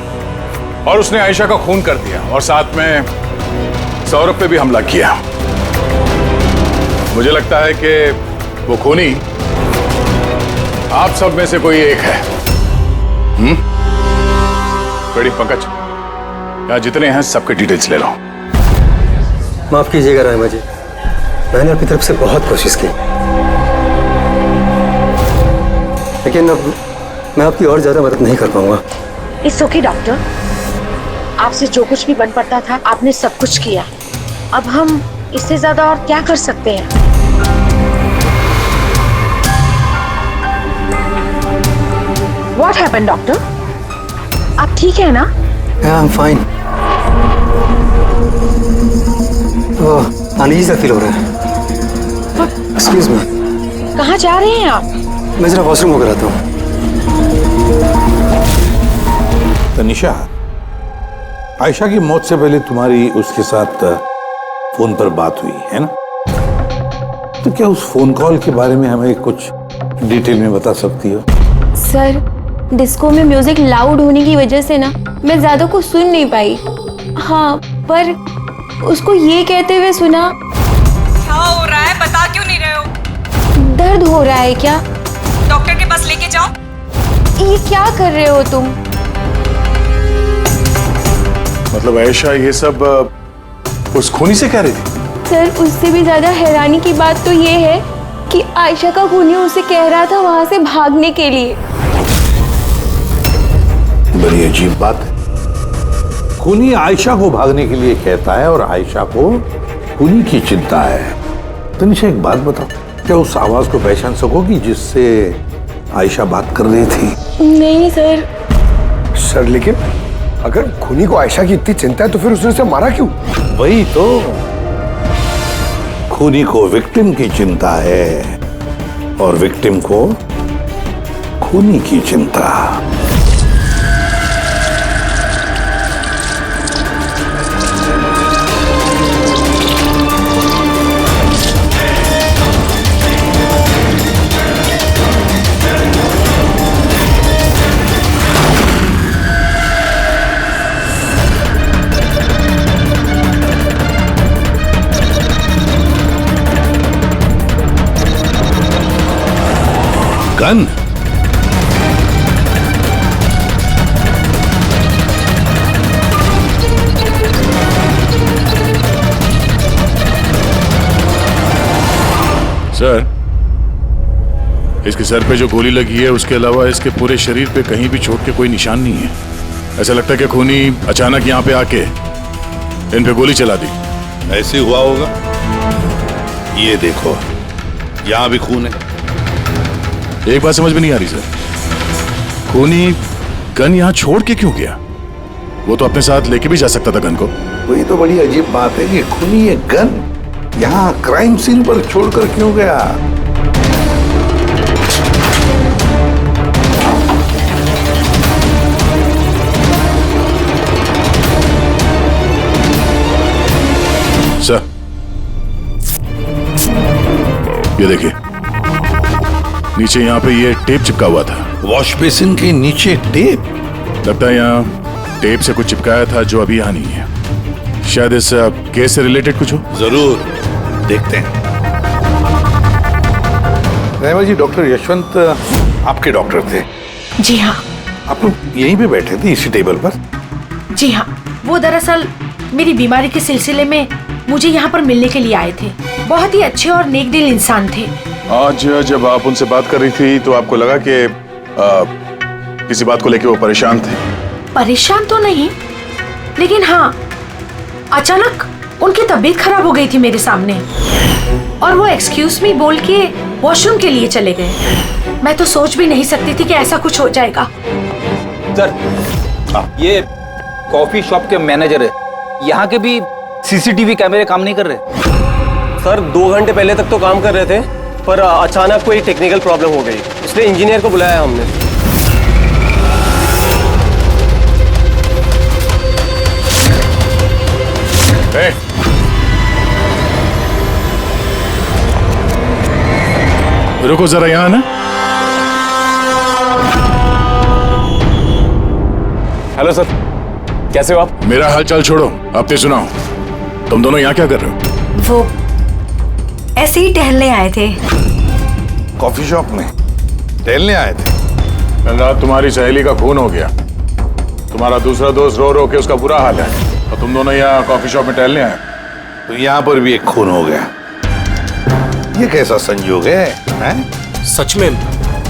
और उसने आयशा का खून कर दिया और साथ में सौरभ पे भी हमला किया। मुझे लगता है कि वो खूनी आप सब में से कोई एक है। बड़ी पंकज, यहाँ जितने हैं सबके डिटेल्स ले लो। माफ कीजिएगा रायमा जी, मैंने अपनी तरफ से बहुत कोशिश की, लेकिन अब मैं आपकी और ज्यादा मदद नहीं कर पाऊंगा। इट्स ओके डॉक्टर, आपसे जो कुछ भी बन पड़ता था आपने सब कुछ किया। अब हम इससे ज्यादा और क्या कर सकते हैं? What happened, doctor? आप ठीक है ना? Yeah, I'm fine. अनईजी सा फील हो रहा है। Excuse me. कहाँ जा रहे हैं आप? मैं जरा वॉशरूम होकर आता हूँ। तनिषा, आयशा की मौत से पहले तुम्हारी उसके साथ फोन पर बात हुई है ना? तो क्या उस फोन कॉल के बारे में हमें कुछ डिटेल में बता सकती हो? सर डिस्को में म्यूजिक लाउड होने की वजह से ना मैं ज्यादा कुछ सुन नहीं पाई। हाँ, पर उसको ये कहते हुए सुना। क्या हो रहा है, बता क्यों नहीं रहे हो? दर्द हो रहा है क्या? डॉक्टर के पास लेके जाओ। ये क्या कर रहे हो तुम? मतलब आयशा ये सब उस खूनी से कह रही थी? सर, उससे भी ज्यादा हैरानी की बात तो ये है कि आयशा का खूनी उसे कह रहा था वहां से भागने के लिए। बड़ी अजीब बात है। खूनी आयशा को भागने के लिए कहता है और आयशा को खूनी की चिंता है। तो निशा एक बात बताओ, क्या उस आवाज को पहचान सकोगी जिससे आयशा बात कर रही थी? नहीं सर। सर लेकिन अगर खूनी को आयशा की इतनी चिंता है तो फिर उसने उसे मारा क्यों? वही तो, खूनी को विक्टिम की चिंता है और विक्टिम को खूनी की चिंता। गन? सर, इसके सर पे जो गोली लगी है उसके अलावा इसके पूरे शरीर पे कहीं भी चोट के कोई निशान नहीं है। ऐसा लगता है कि खूनी अचानक यहाँ पे आके इन पे गोली चला दी। ऐसे हुआ होगा। ये देखो, यहाँ भी खून है। एक बात समझ में नहीं आ रही सर, खूनी गन यहाँ छोड़ के क्यों गया? वो तो अपने साथ लेके भी जा सकता था गन को। वही तो बड़ी अजीब बात है कि खूनी ये गन यहाँ क्राइम सीन पर छोड़कर क्यों गया? सर, ये देखिए, नीचे यहाँ पे ये टेप चिपका हुआ था। वॉश बेसिन के नीचे टेप? लगता है यहाँ टेप से कुछ चिपकाया था जो अभी यहाँ नहीं है। शायद इस केस से रिलेटेड कुछ हो। जरूर देखते हैं। रहमा जी, डॉक्टर यशवंत आपके डॉक्टर थे? जी हाँ। आप लोग यहीं पे बैठे थे इसी टेबल पर? जी हाँ, वो दरअसल मेरी बीमारी के सिलसिले में मुझे यहाँ पर मिलने के लिए आए थे। बहुत ही अच्छे और नेक दिल इंसान थे। आज जब आप उनसे बात कर रही थी तो आपको लगा कि किसी बात को लेकर वो परेशान थे? परेशान तो नहीं, लेकिन हाँ, अचानक उनकी तबीयत खराब हो गई थी मेरे सामने और वो एक्सक्यूज मी बोल के वॉशरूम के लिए चले गए। मैं तो सोच भी नहीं सकती थी कि ऐसा कुछ हो जाएगा। सर, ये कॉफी शॉप के मैनेजर है। यहाँ के भी सीसीटीवी कैमरे काम नहीं कर रहे। सर, 2 घंटे पहले तक तो काम कर रहे थे, पर अचानक कोई टेक्निकल प्रॉब्लम हो गई, इसलिए इंजीनियर को बुलाया हमने। रुको जरा यहाँ ना। हेलो सर, कैसे हो आप? मेरा हाल चाल छोड़ो, अब ते सुनाओ, तुम दोनों यहाँ क्या कर रहे हो? वो ऐसे ही टहलने आए थे। कॉफी शॉप में टहलने आए थे? कल रात तुम्हारी सहेली का खून हो गया, तुम्हारा दूसरा दोस्त रो रो के उसका बुरा हाल है, और तुम दोनों यहाँ कॉफी शॉप में टहलने आए। तो यहाँ पर भी एक खून हो गया। ये कैसा संयोग है, हैं? सच में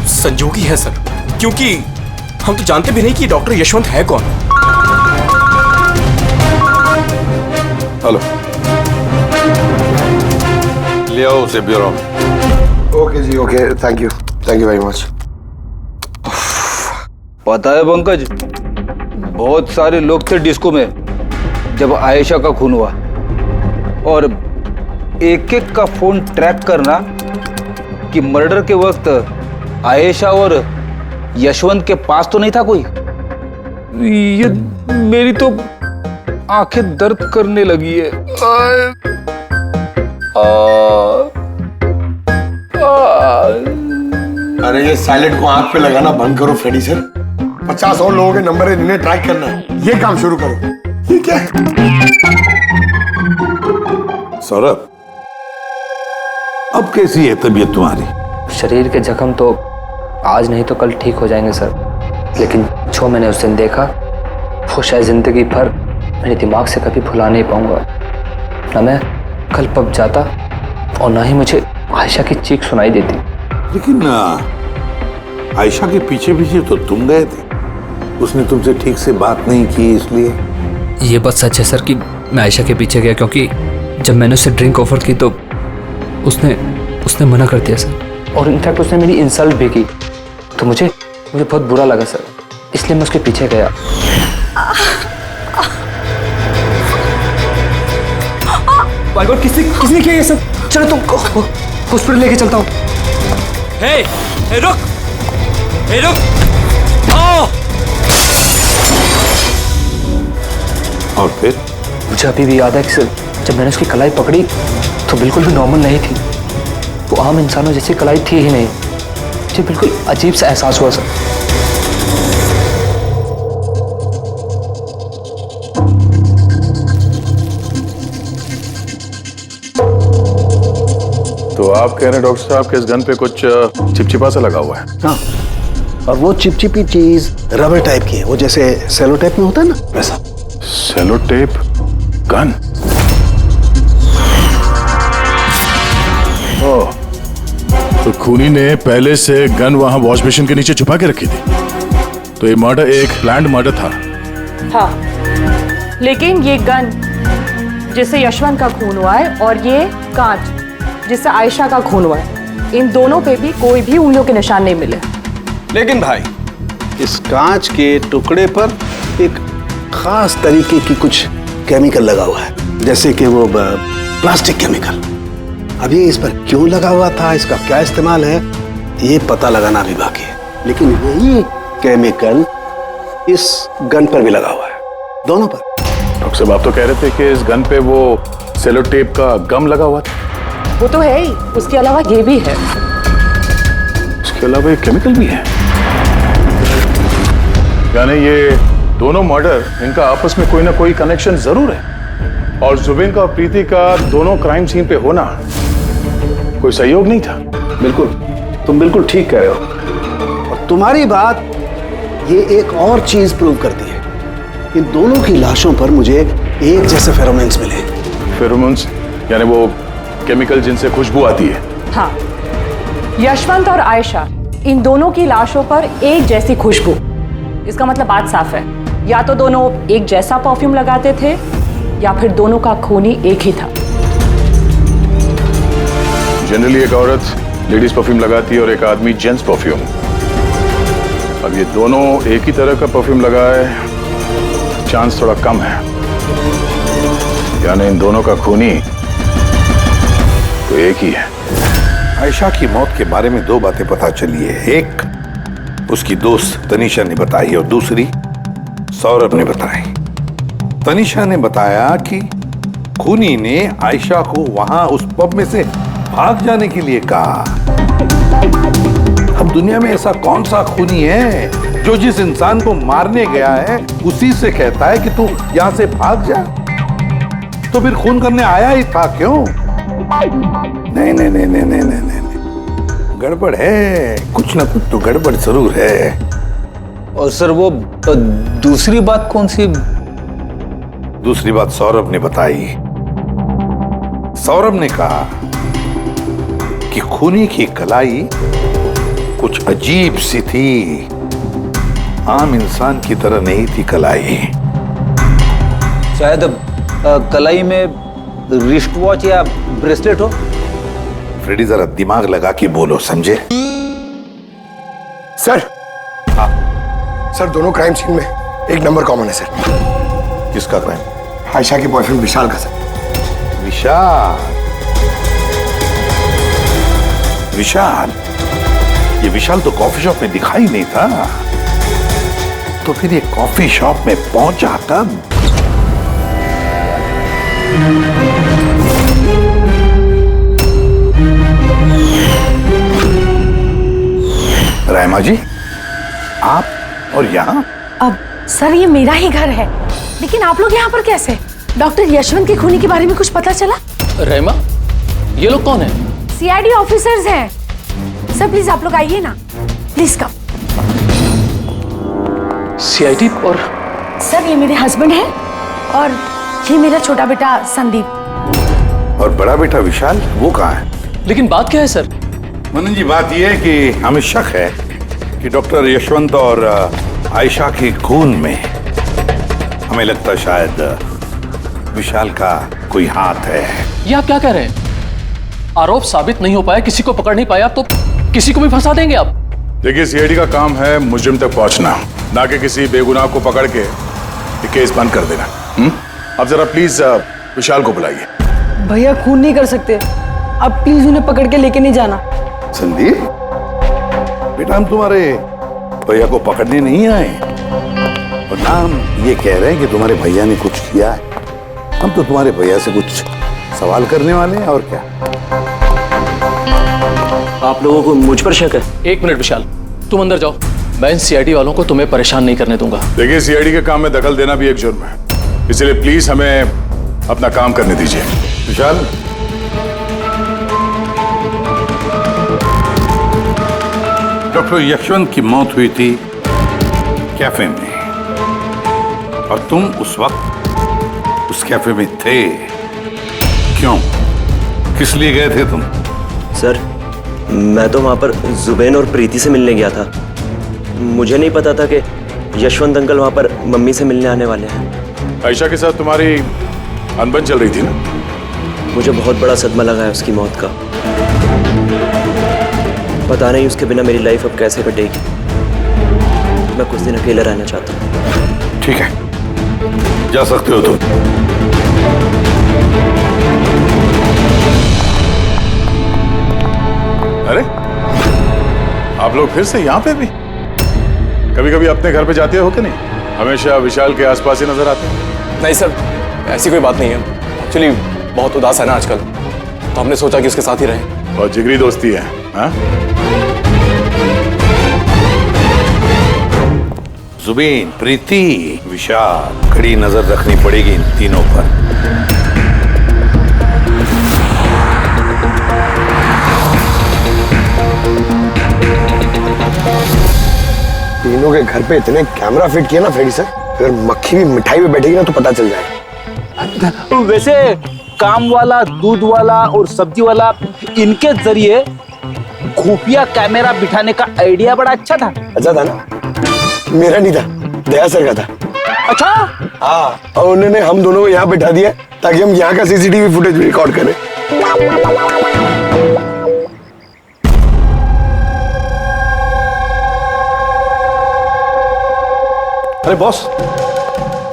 संजोगी है सर, क्योंकि हम तो जानते भी नहीं कि डॉक्टर यशवंत है कौन। हेलो, ले आओ उसे ब्यूरो में। ओके जी, okay, thank you very much. पता है पंकज, बहुत सारे लोग थे डिस्को में जब आयशा का खून हुआ, और एक एक का फोन ट्रैक करना कि मर्डर के वक्त आयशा और यशवंत के पास तो नहीं था कोई। ये मेरी तो आंखें दर्द करने लगी है। अरे ये साइलेंट को आंख पे लगाना बंद करो फ्रेडी सर। 50 और लोगों के नंबर है जिन्हें ट्रैक करना है। ये काम शुरू करो। ये क्या है? सौरभ, अब कैसी है तबीयत तुम्हारी? शरीर के जख्म तो आज नहीं तो कल ठीक हो जाएंगे सर, लेकिन जो मैंने उस दिन देखा वो शायद जिंदगी भर मेरे दिमाग से कभी भुला नहीं पाऊंगा। ना मैं कल पब जाता और ना ही मुझे आयशा की चीख सुनाई देती। लेकिन आयशा के पीछे पीछे तो तुम गए थे, उसने तुमसे ठीक से बात नहीं की, इसलिए। ये बात सच है सर कि मैं आयशा के पीछे गया, क्योंकि जब मैंने उसे ड्रिंक ऑफर की तो उसने मना कर दिया सर, और इनफैक्ट उसने मेरी इंसल्ट भी की, तो मुझे बहुत बुरा लगा सर, इसलिए मैं उसके पीछे गया। माय गॉड, किसने किया ये सब? चलो तुम हॉस्पिटल लेके चलता हूँ। हे रुक आओ। और फिर? मुझे अभी भी याद है कि सर जब मैंने उसकी कलाई पकड़ी तो बिल्कुल भी नॉर्मल नहीं थी, वो आम इंसानों जैसी कलाई थी ही नहीं। मुझे बिल्कुल अजीब सा एहसास हुआ सर। तो आप कह रहे हैं डॉक्टर साहब के इस गन पे कुछ चिपचिपा सा लगा हुआ है? हाँ, और वो चिपचिपी चीज रबर टाइप की है, वो जैसे सेलो टेप में होता है ना, वैसा। Cello tape gun? ओह, तो खूनी ने पहले से गन वहां वॉश बेसिन के नीचे छुपा के रखी थी, तो ये मर्डर एक प्लान्ड मर्डर था। हाँ, लेकिन ये गन जिससे यशवंत का खून हुआ है और ये कांच जिससे आयशा का खून हुआ है, इन दोनों पे भी कोई भी उंगलियों के निशान नहीं मिले। लेकिन भाई, इस कांच के टुकड़े पर एक खास तरीके की कुछ केमिकल लगा हुआ है, जैसे कि वो प्लास्टिक केमिकल। अब ये इस पर क्यों लगा हुआ था, इसका क्या इस्तेमाल है, ये पता लगाना भी बाकी है। लेकिन यही केमिकल इस गन पर भी लगा हुआ है, दोनों पर। डॉक्टर साहब, आप तो कह रहे थे कि इस गन पे वो सेलो टेप का गम लगा हुआ था। वो तो है ही, उसके अलावा ये भी है। उसके अलावा एक केमिकल भी है, यानी ये दोनों मर्डर, इनका आपस में कोई ना कोई कनेक्शन जरूर है, और जुबिन का और प्रीति का दोनों क्राइम सीन पे होना कोई सहयोग नहीं था। बिल्कुल, तुम बिल्कुल ठीक कह रहे हो, और तुम्हारी बात ये एक और चीज प्रूव करती है। इन दोनों की लाशों पर मुझे एक जैसे फेरोमोन्स मिले। फेरोमोन्स यानी वो केमिकल जिनसे खुशबू आती है? हाँ, यशवंत और आयशा, इन दोनों की लाशों पर एक जैसी खुशबू। इसका मतलब बात साफ है, या तो दोनों एक जैसा परफ्यूम लगाते थे या फिर दोनों का खून ही एक ही था। जनरली एक औरत लेडीज परफ्यूम लगाती है और एक आदमी जेंट्स परफ्यूम। अब ये दोनों एक ही तरह का परफ्यूम लगाए, चांस थोड़ा कम है, यानी इन दोनों का खूनी तो एक ही है। आयशा की मौत के बारे में दो बातें पता चली है, एक उसकी दोस्त तनीषा ने बताई और दूसरी सौरभ ने बताई। तनीषा ने बताया कि खूनी ने आयशा को वहां उस पब में से भाग जाने के लिए कहा। अब दुनिया में ऐसा कौन सा खूनी है जो जिस इंसान को मारने गया है उसी से कहता है कि तू यहां से भाग जा? तो फिर खून करने आया ही था क्यों? नहीं नहीं नहीं नहीं नहीं नहीं नहीं, गड़बड़ है, कुछ ना कुछ तो गड़बड़ जरूर है। और सर वो दूसरी बात कौन सी? दूसरी बात सौरभ ने बताई। सौरभ ने कहा कि खूनी की कलाई कुछ अजीब सी थी, आम इंसान की तरह नहीं थी कलाई। शायद कलाई में रिस्ट वॉच या ब्रेसलेट हो। फ्रेडी जरा दिमाग लगा के बोलो, समझे? सर, हाँ सर, दोनों क्राइम सीन में एक नंबर कॉमन है सर। किसका क्राइम? आयशा के बॉयफ्रेंड विशाल का सर। विशाल? विशाल? ये विशाल तो कॉफी शॉप में दिखाई नहीं था, तो फिर ये कॉफी शॉप में पहुंचा कब? रहमा जी, आप और यहाँ? अब सर ये मेरा ही घर है, लेकिन आप लोग यहाँ पर कैसे? डॉक्टर यशवंत के खूनी के बारे में कुछ पता चला? रहमा, ये लोग कौन हैं? सीआईडी ऑफिसर्स हैं। सर प्लीज आप लोग आइए ना, प्लीज कम। सीआईडी? और सर ये मेरे हस्बैंड हैं और ये मेरा छोटा बेटा संदीप। और बड़ा बेटा विशाल, वो कहाँ है? लेकिन बात क्या है सर? मनन जी, बात यह है कि हमें शक है कि डॉक्टर यशवंत और आयशा के खून में हमें लगता है शायद विशाल का कोई हाथ है। ये आप क्या कह रहे हैं? आरोप साबित नहीं हो पाया, किसी को पकड़ नहीं पाया, तो किसी को भी फंसा देंगे आप? देखिए, सीआईडी का काम है मुजरिम तक पहुंचना, ना कि किसी बेगुनाह को पकड़ के ये केस बंद कर देना। अब जरा प्लीज विशाल को बुलाइए। भैया खून नहीं कर सकते, अब प्लीज उन्हें पकड़ के लेके नहीं जाना। संदीप बेटा, हम तुम्हारे भैया को पकड़ने नहीं आए और ना हम ये कह रहे हैं कि तुम्हारे भैया ने कुछ किया है। हम तो तुम्हारे भैया से कुछ सवाल करने वाले हैं, और क्या। आप लोगों को मुझ पर शक है? एक मिनट विशाल, तुम अंदर जाओ, मैं इन सीआईडी वालों को तुम्हें परेशान नहीं करने दूंगा। देखिए, सीआईडी के काम में दखल देना भी एक जुर्म है, इसलिए प्लीज हमें अपना काम करने दीजिए। विशाल, डॉक्टर यशवंत की मौत हुई थी कैफे में और तुम उस वक्त उस कैफे में थे। क्यों, किस लिए गए थे तुम? सर, मैं तो वहां पर जुबैन और प्रीति से मिलने गया था। मुझे नहीं पता था कि यशवंत अंकल वहां पर मम्मी से मिलने आने वाले हैं। आयशा के साथ तुम्हारी अनबन चल रही थी ना? मुझे बहुत बड़ा सदमा लगा है उसकी मौत का। पता नहीं उसके बिना मेरी लाइफ अब कैसे कटेगी। मैं कुछ दिन अकेला रहना चाहता हूँ। ठीक है, जा सकते हो तुम। अरे, आप लोग फिर से यहाँ पे भी? कभी कभी अपने घर पे जाते हो कि नहीं? हमेशा विशाल के आसपास ही नजर आते हैं। नहीं सर, ऐसी कोई बात नहीं है। एक्चुअली बहुत उदास है ना आजकल, तो हमने सोचा कि उसके साथ ही रहें। बहुत जिगरी दोस्ती है, हाँ? जुबैन, प्रीति, विशाल, कड़ी नजर रखनी पड़ेगी इन तीनों पर। तीनों के घर पे इतने कैमरा फिट किए ना फ्रेडी सर, अगर मक्खी भी मिठाई पे बैठेगी ना तो पता चल जाएगा। वैसे काम वाला, दूध वाला और सब्जी वाला, इनके जरिए खुफिया कैमरा बिठाने का आइडिया बड़ा अच्छा था। अच्छा था ना? मेरा नहीं था, दया सर का था। अच्छा? हाँ, और उन्होंने हम दोनों को यहाँ बैठा दिया ताकि हम यहाँ का सीसीटीवी फुटेज रिकॉर्ड करें। अरे बॉस,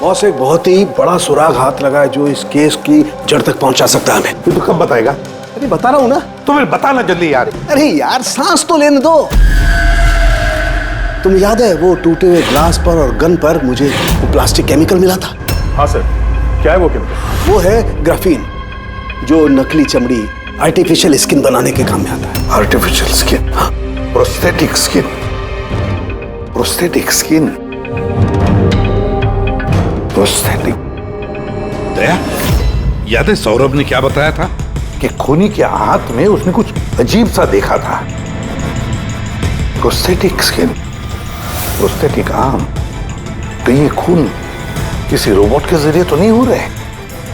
बॉस एक बहुत ही बड़ा सुराग हाथ लगा है जो इस केस की जड़ तक पहुंचा सकता है हमें। तू तो कब बताएगा? अरे बता रहा हूं ना। तो फिर बताना जल्दी यार। अरे यार सांस तो लेने दो। तुम्हें याद है वो टूटे हुए ग्लास पर और गन पर मुझे वो प्लास्टिक केमिकल मिला था? हाँ सर, क्या है वो केमिकल? वो है ग्राफीन, जो नकली चमड़ी, आर्टिफिशियल स्किन बनाने के काम में आता है। Artificial skin? हाँ, prosthetic skin. Prosthetic skin, prosthetic. Daya, याद है सौरभ ने क्या बताया था कि खूनी के हाथ में उसने कुछ अजीब सा देखा था। Prosthetic skin, prosthetic arm. तो ये खून किसी रोबोट के जरिए तो नहीं हो रहे?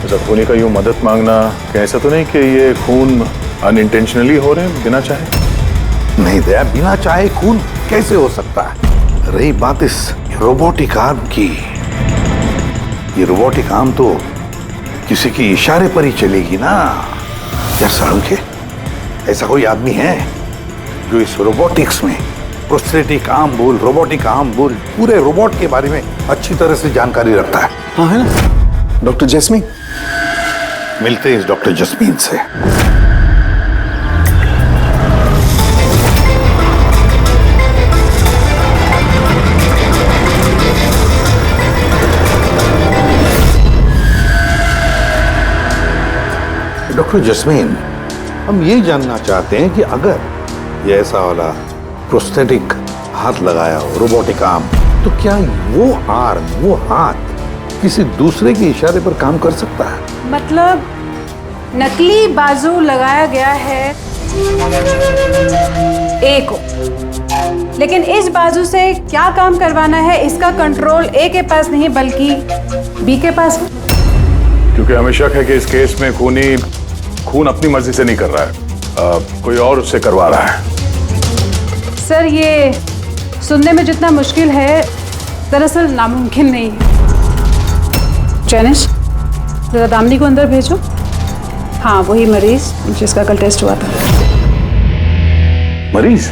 अच्छा, खूनी का यूं मदद मांगना कैसा तो नहीं कि ये खून अनइंटेंशनली हो रहे हैं, बिना चाहे? नहीं दया, बिना चाहे खून कैसे हो सकता है? रही बात इस रोबोटिक आर्म की, ये रोबोटिक आर्म तो किसी के इशारे पर ही चलेगी ना। यार साळुंखे, ऐसा कोई आदमी है जो इस रोबोटिक्स में, प्रोस्थेटिक आर्म बोल, रोबोटिक आर्म बोल, पूरे रोबोट के बारे में अच्छी तरह से जानकारी रखता है? हाँ है ना, डॉक्टर जैस्मीन। मिलते हैं इस डॉक्टर जैस्मीन से। डॉक्टर जैस्मीन, हम ये जानना चाहते हैं कि अगर ये ऐसा वाला प्रोस्थेटिक हाथ लगाया हो, रोबोटिक आर्म, तो क्या वो आर्म, वो हाथ किसी दूसरे के इशारे पर काम कर सकता है? मतलब नकली बाजू लगाया गया है ए को, लेकिन इस बाजू से क्या काम करवाना है इसका कंट्रोल ए के पास नहीं बल्कि बी के पास है। क्योंकि हमें शक है कि इस केस में खून अपनी मर्जी से नहीं कर रहा है, कोई और उससे करवा रहा है। सर ये सुनने में जितना मुश्किल है दरअसल नामुमकिन नहीं है। जैनिश, जरा दामिनी को अंदर भेजो। हाँ, वही मरीज जिसका कल टेस्ट हुआ था। मरीज?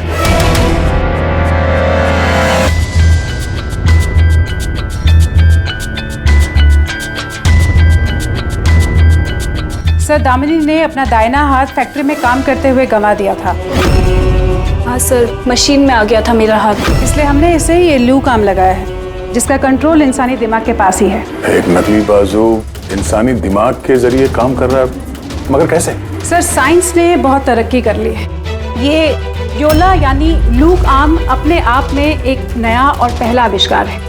सर, दामिनी ने अपना दाहिना हाथ फैक्ट्री में काम करते हुए गंवा दिया था। हाँ सर, मशीन में आ गया था मेरा हाथ, इसलिए हमने इसे ये लू काम लगाया है जिसका कंट्रोल इंसानी दिमाग के पास ही है। एक नकली बाजू इंसानी दिमाग के जरिए काम कर रहा है, मगर कैसे? सर, साइंस ने बहुत तरक्की कर ली है। ये योला यानी लूक आर्म अपने आप में एक नया और पहला आविष्कार है।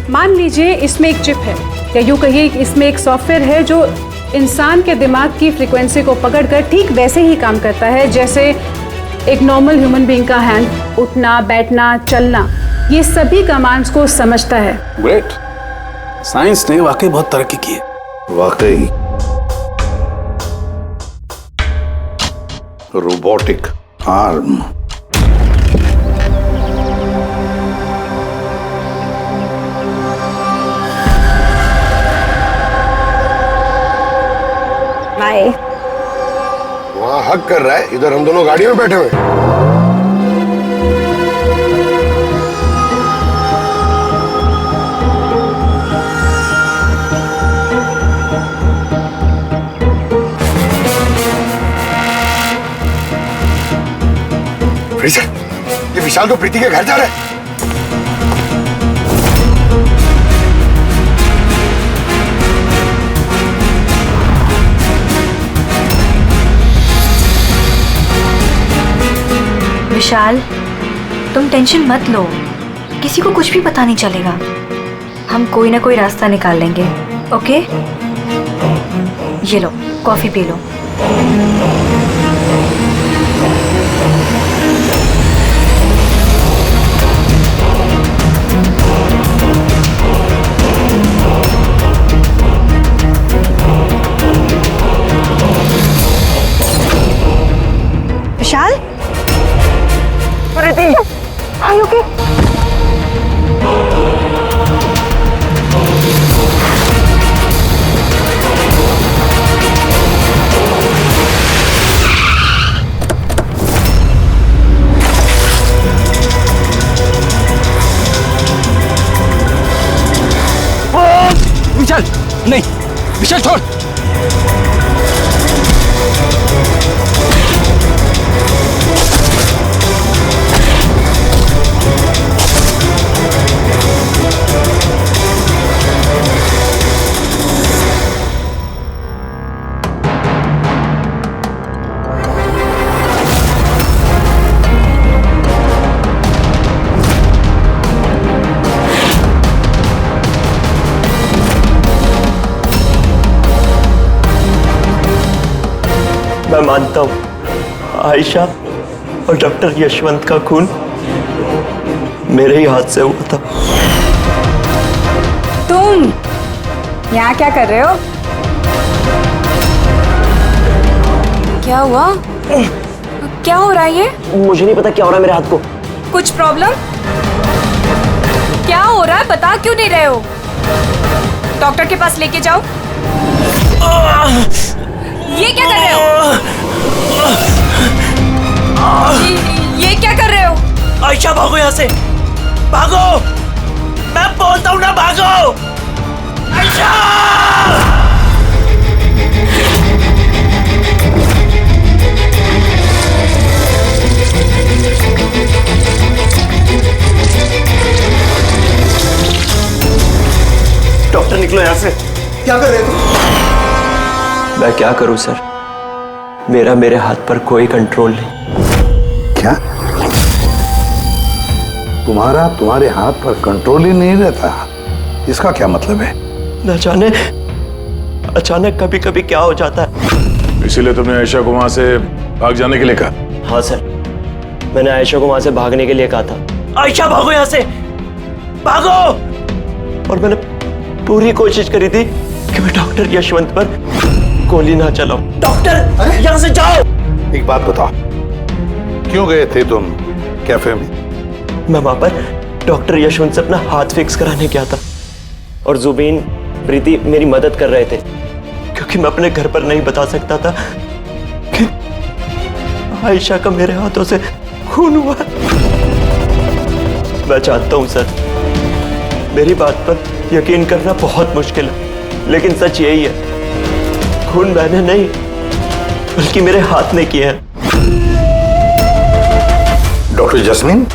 मान लीजिए इसमें एक चिप है, या यूँ कहिए इसमें एक सॉफ्टवेयर है जो इंसान के दिमाग की फ्रीक्वेंसी को पकड़कर ठीक वैसे ही काम करता है जैसे एक नॉर्मल ह्यूमन बीइंग का हैंड, उठना, बैठना, चलना, ये सभी कमांड्स को समझता है। ग्रेट, साइंस ने वाकई बहुत तरक्की की है। वाकई रोबोटिक आर्म। बाय। वहाँ हक कर रहा है, इधर हम दोनों गाड़ी में बैठे हुए हैं। ये विशाल तो प्रीति के घर जा रहा है। विशाल, तुम टेंशन मत लो, किसी को कुछ भी पता नहीं चलेगा। हम कोई ना कोई रास्ता निकाल लेंगे, ओके? ये लो, कॉफी पी लो। Vishal, Are you okay? Vishal, नहीं, विशाल छोड़। मैं मानता हूं आयशा और डॉक्टर यशवंत का खून मेरे ही हाथ से हुआ था। तुम यहाँ क्या कर रहे हो? क्या हुआ? क्या हो रहा है ये? मुझे नहीं पता क्या हो रहा है मेरे हाथ को। कुछ प्रॉब्लम? क्या हो रहा है बता क्यों नहीं रहे हो? डॉक्टर के पास लेके जाओ। ये क्या कर रहे हो? ये क्या कर रहे हो? आयशा भागो यहाँ से, भागो! मैं बोलता हूँ ना भागो! आयशा! डॉक्टर निकलो यहाँ से। क्या कर रहे हो? मैं क्या करूं सर, मेरे हाथ पर कोई कंट्रोल नहीं। क्या? तुम्हारे हाथ पर कंट्रोल ही नहीं रहता। इसका क्या मतलब है? न जाने अचानक कभी कभी क्या हो जाता है। इसीलिए तुमने आयशा को वहां से भाग जाने के लिए कहा? हाँ सर, मैंने आयशा को वहां से भागने के लिए कहा था, आयशा भागो यहाँ से, भागो। और मैंने पूरी कोशिश करी थी कि मैं डॉक्टर यशवंत पर गोली ना चलाऊं। डॉक्टर यहाँ से जाओ। एक बात बताओ, क्यों गए थे तुम कैफे में? मैं वहां पर डॉक्टर यशवंत से अपना हाथ फिक्स कराने गया था और जुबीन प्रीति मेरी मदद कर रहे थे, क्योंकि मैं अपने घर पर नहीं बता सकता था कि आयशा का मेरे हाथों से खून हुआ। मैं जानता हूं सर, मेरी बात पर यकीन करना बहुत मुश्किल है, लेकिन सच यही है, खून मैंने नहीं बल्कि मेरे हाथ ने किया है। डॉक्टर जस्मीन,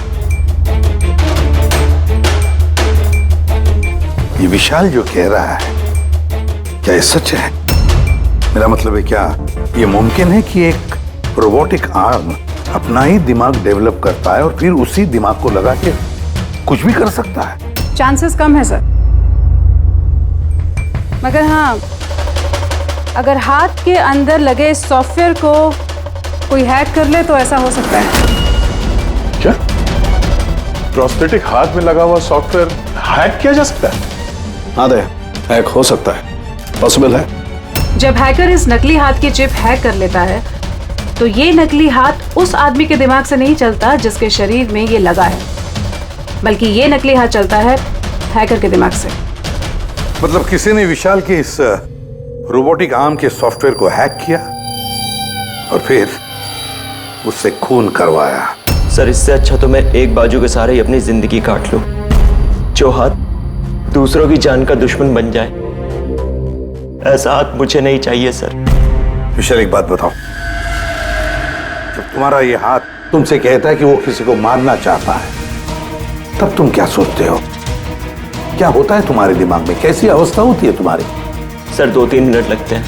ये विशाल जो कह रहा है क्या ये सच है? मेरा मतलब है, क्या ये मुमकिन है कि एक रोबोटिक आर्म अपना ही दिमाग डेवलप करता है और फिर उसी दिमाग को लगा के कुछ भी कर सकता है? चांसेस कम है सर, मगर हाँ, अगर हाथ के अंदर लगे सॉफ्टवेयर को कोई हैक कर ले तो ऐसा हो सकता है। क्या प्रोस्थेटिक हाथ में लगा हुआ सॉफ्टवेयर हैक किया जा सकता है? हाँ दे, हैक हो सकता है, पॉसिबल है। जब हैकर इस नकली हाथ की चिप हैक कर लेता है तो ये नकली हाथ उस आदमी के दिमाग से नहीं चलता जिसके शरीर में ये लगा है, बल्कि ये नकली हाथ चलता है हैकर के दिमाग से। मतलब किसी ने विशाल के इस रोबोटिक आर्म के सॉफ्टवेयर को हैक किया और फिर उससे खून करवाया। सर, इससे अच्छा तो मैं एक बाजू के सहारे ही अपनी जिंदगी काट लूं, जो हाथ दूसरों की जान का दुश्मन बन जाए। ऐसा हाथ मुझे नहीं चाहिए सर। विशाल, एक बात बताओ, जब तुम्हारा ये हाथ तुमसे कहता है कि वो किसी को मारना चाहता है, तब तुम क्या सोचते हो? क्या होता है तुम्हारे दिमाग में? कैसी अवस्था होती है तुम्हारी? सर, 2-3 मिनट लगते हैं।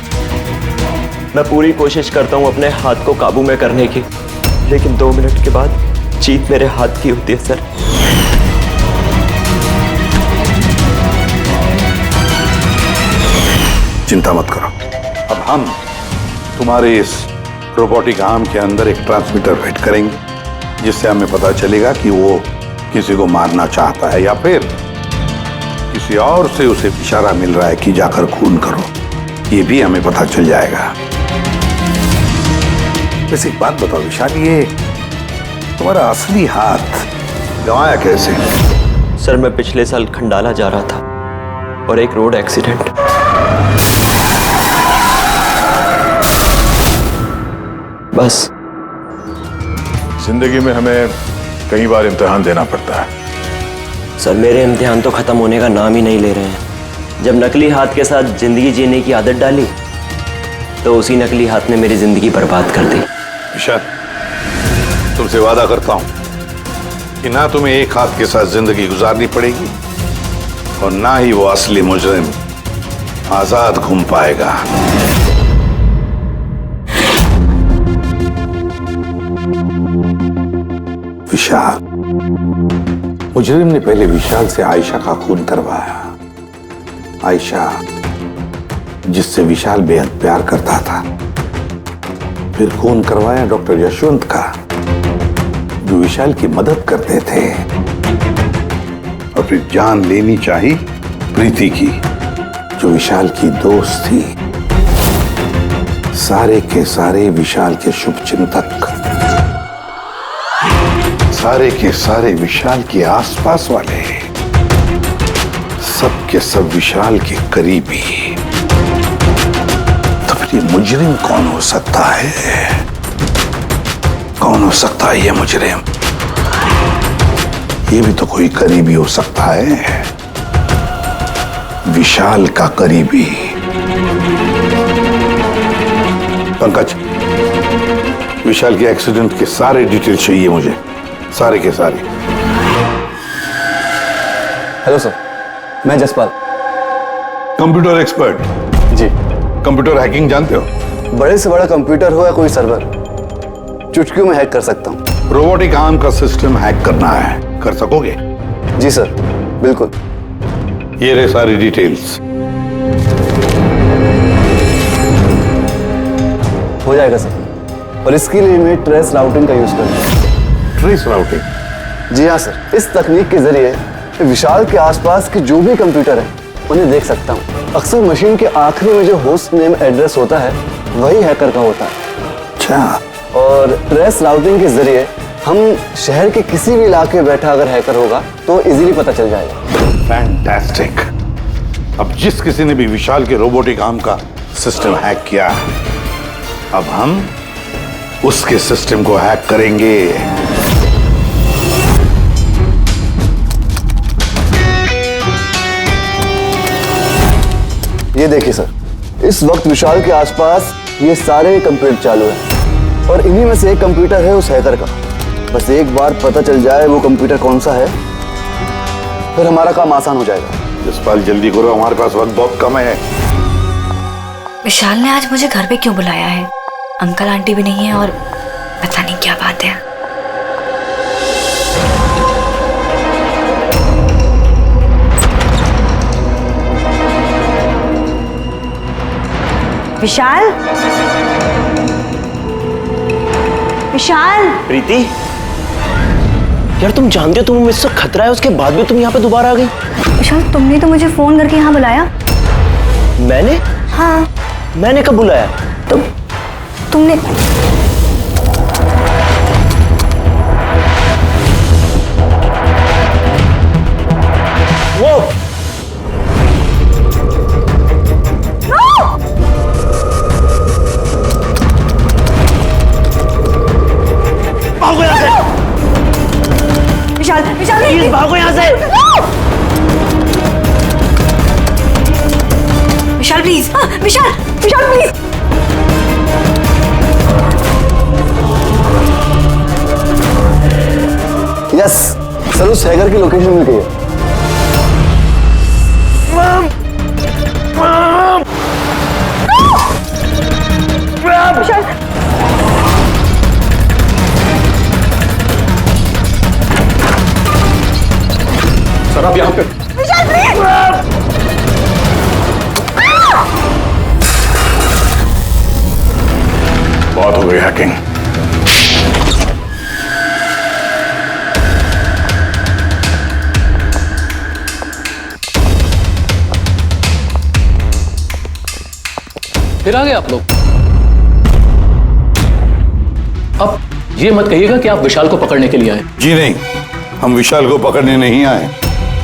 मैं पूरी कोशिश करता हूं अपने हाथ को काबू में करने की, लेकिन 2 मिनट के बाद जीत मेरे हाथ की होती है सर। चिंता मत करो, अब हम तुम्हारे इस रोबोटिक आर्म के अंदर एक ट्रांसमीटर फिट करेंगे, जिससे हमें पता चलेगा कि वो किसी को मारना चाहता है या फिर किसी और से उसे इशारा मिल रहा है कि जाकर खून करो। ये भी हमें पता चल जाएगा। वैसे एक बात बताओ विशाल, ये तुम्हारा असली हाथ गंवाया कैसे? सर, मैं पिछले साल खंडाला जा रहा था और एक रोड एक्सीडेंट। बस। जिंदगी में हमें कई बार इम्तिहान देना पड़ता है। सर, मेरे इम्तिहान तो खत्म होने का नाम ही नहीं ले रहे हैं। जब नकली हाथ के साथ जिंदगी जीने की आदत डाली तो उसी नकली हाथ ने मेरी जिंदगी बर्बाद कर दी। विशाल, तुमसे वादा करता हूं कि ना तुम्हें एक हाथ के साथ जिंदगी गुजारनी पड़ेगी और ना ही वो असली मुजरिम आजाद घूम पाएगा। विशाल, मुजरिम ने पहले विशाल से आयशा का खून करवाया। आयशा, जिससे विशाल बेहद प्यार करता था। फिर खून करवाया डॉक्टर यशवंत का, जो विशाल की मदद करते थे। और फिर जान लेनी चाहिए प्रीति की, जो विशाल की दोस्त थी। सारे के सारे विशाल के शुभचिंतक, सारे के सारे विशाल के आसपास वाले, सब के सब विशाल के करीबी। तो फिर ये मुजरिम कौन हो सकता है? कौन हो सकता है ये मुजरिम? ये भी तो कोई करीबी हो सकता है, विशाल का करीबी। पंकज, विशाल के एक्सीडेंट के सारे डिटेल चाहिए मुझे, सारे के सारे। हेलो सर, मैं जसपाल, कंप्यूटर एक्सपर्ट। जी। कंप्यूटर हैकिंग जानते हो? बड़े से बड़ा कंप्यूटर हो या कोई सर्वर, चुटकियों में हैक कर सकता हूँ। रोबोटिक आर्म का सिस्टम हैक करना है कर सकोगे? जी सर, बिल्कुल। ये रहे सारी डिटेल्स। हो जाएगा सर, और इसके लिए मैं ट्रेस राउटिंग का यूज करूंगा। Trace routing? जी हाँ सर, इस तकनीक के जरिए विशाल के आसपास के जो भी कंप्यूटर है उन्हें देख सकता हूँ। अक्सर मशीन के आखिरी में जो होस्ट नेम एड्रेस होता है वही हैकर का होता है। अच्छा। और ट्रेस राउटिंग के जरिए हम शहर के किसी भी इलाके में बैठा अगर हैकर होगा तो इजीली पता चल जाएगा। फैंटास्टिक। अब जिस किसी ने भी विशाल के रोबोटिक आर्म का सिस्टम हैक किया, अब हम उसके सिस्टम को हैक करेंगे। ये देखिए सर, इस वक्त विशाल के आसपास ये सारे कंप्यूटर चालू हैं और इन्हीं में से एक कंप्यूटर है उस हैकर का। बस एक बार पता चल जाए वो कंप्यूटर कौन सा है, फिर हमारा काम आसान हो जाएगा। जसपाल जल्दी करो, हमारे पास वक्त बहुत कम है। विशाल ने आज मुझे घर पे क्यों बुलाया है? अंकल आंटी भी नहीं है और पता नहीं क्या बात है। विशाल, विशाल। प्रीति, यार तुम जानते हो तुम्हें मुझसे खतरा है, उसके बाद भी तुम यहाँ पे दोबारा आ गई। विशाल, तुमने तो मुझे फोन करके यहाँ बुलाया। मैंने? हाँ। मैंने कब बुलाया? तुमने वो भागो यहाँ से। विशाल, विशाल प्लीज भागो यहाँ से। Vishal please, Vishal, Vishal please. Yes sir, उस हैकर की लोकेशन मिल गई है। विशाल, सर आप यहाँ पे। विशाल प्लीज। बहुत हो गई हैकिंग। फिर आ गए आप लोग। अब ये मत कहिएगा कि आप विशाल को पकड़ने के लिए आए। जी नहीं, हम विशाल को पकड़ने नहीं आए,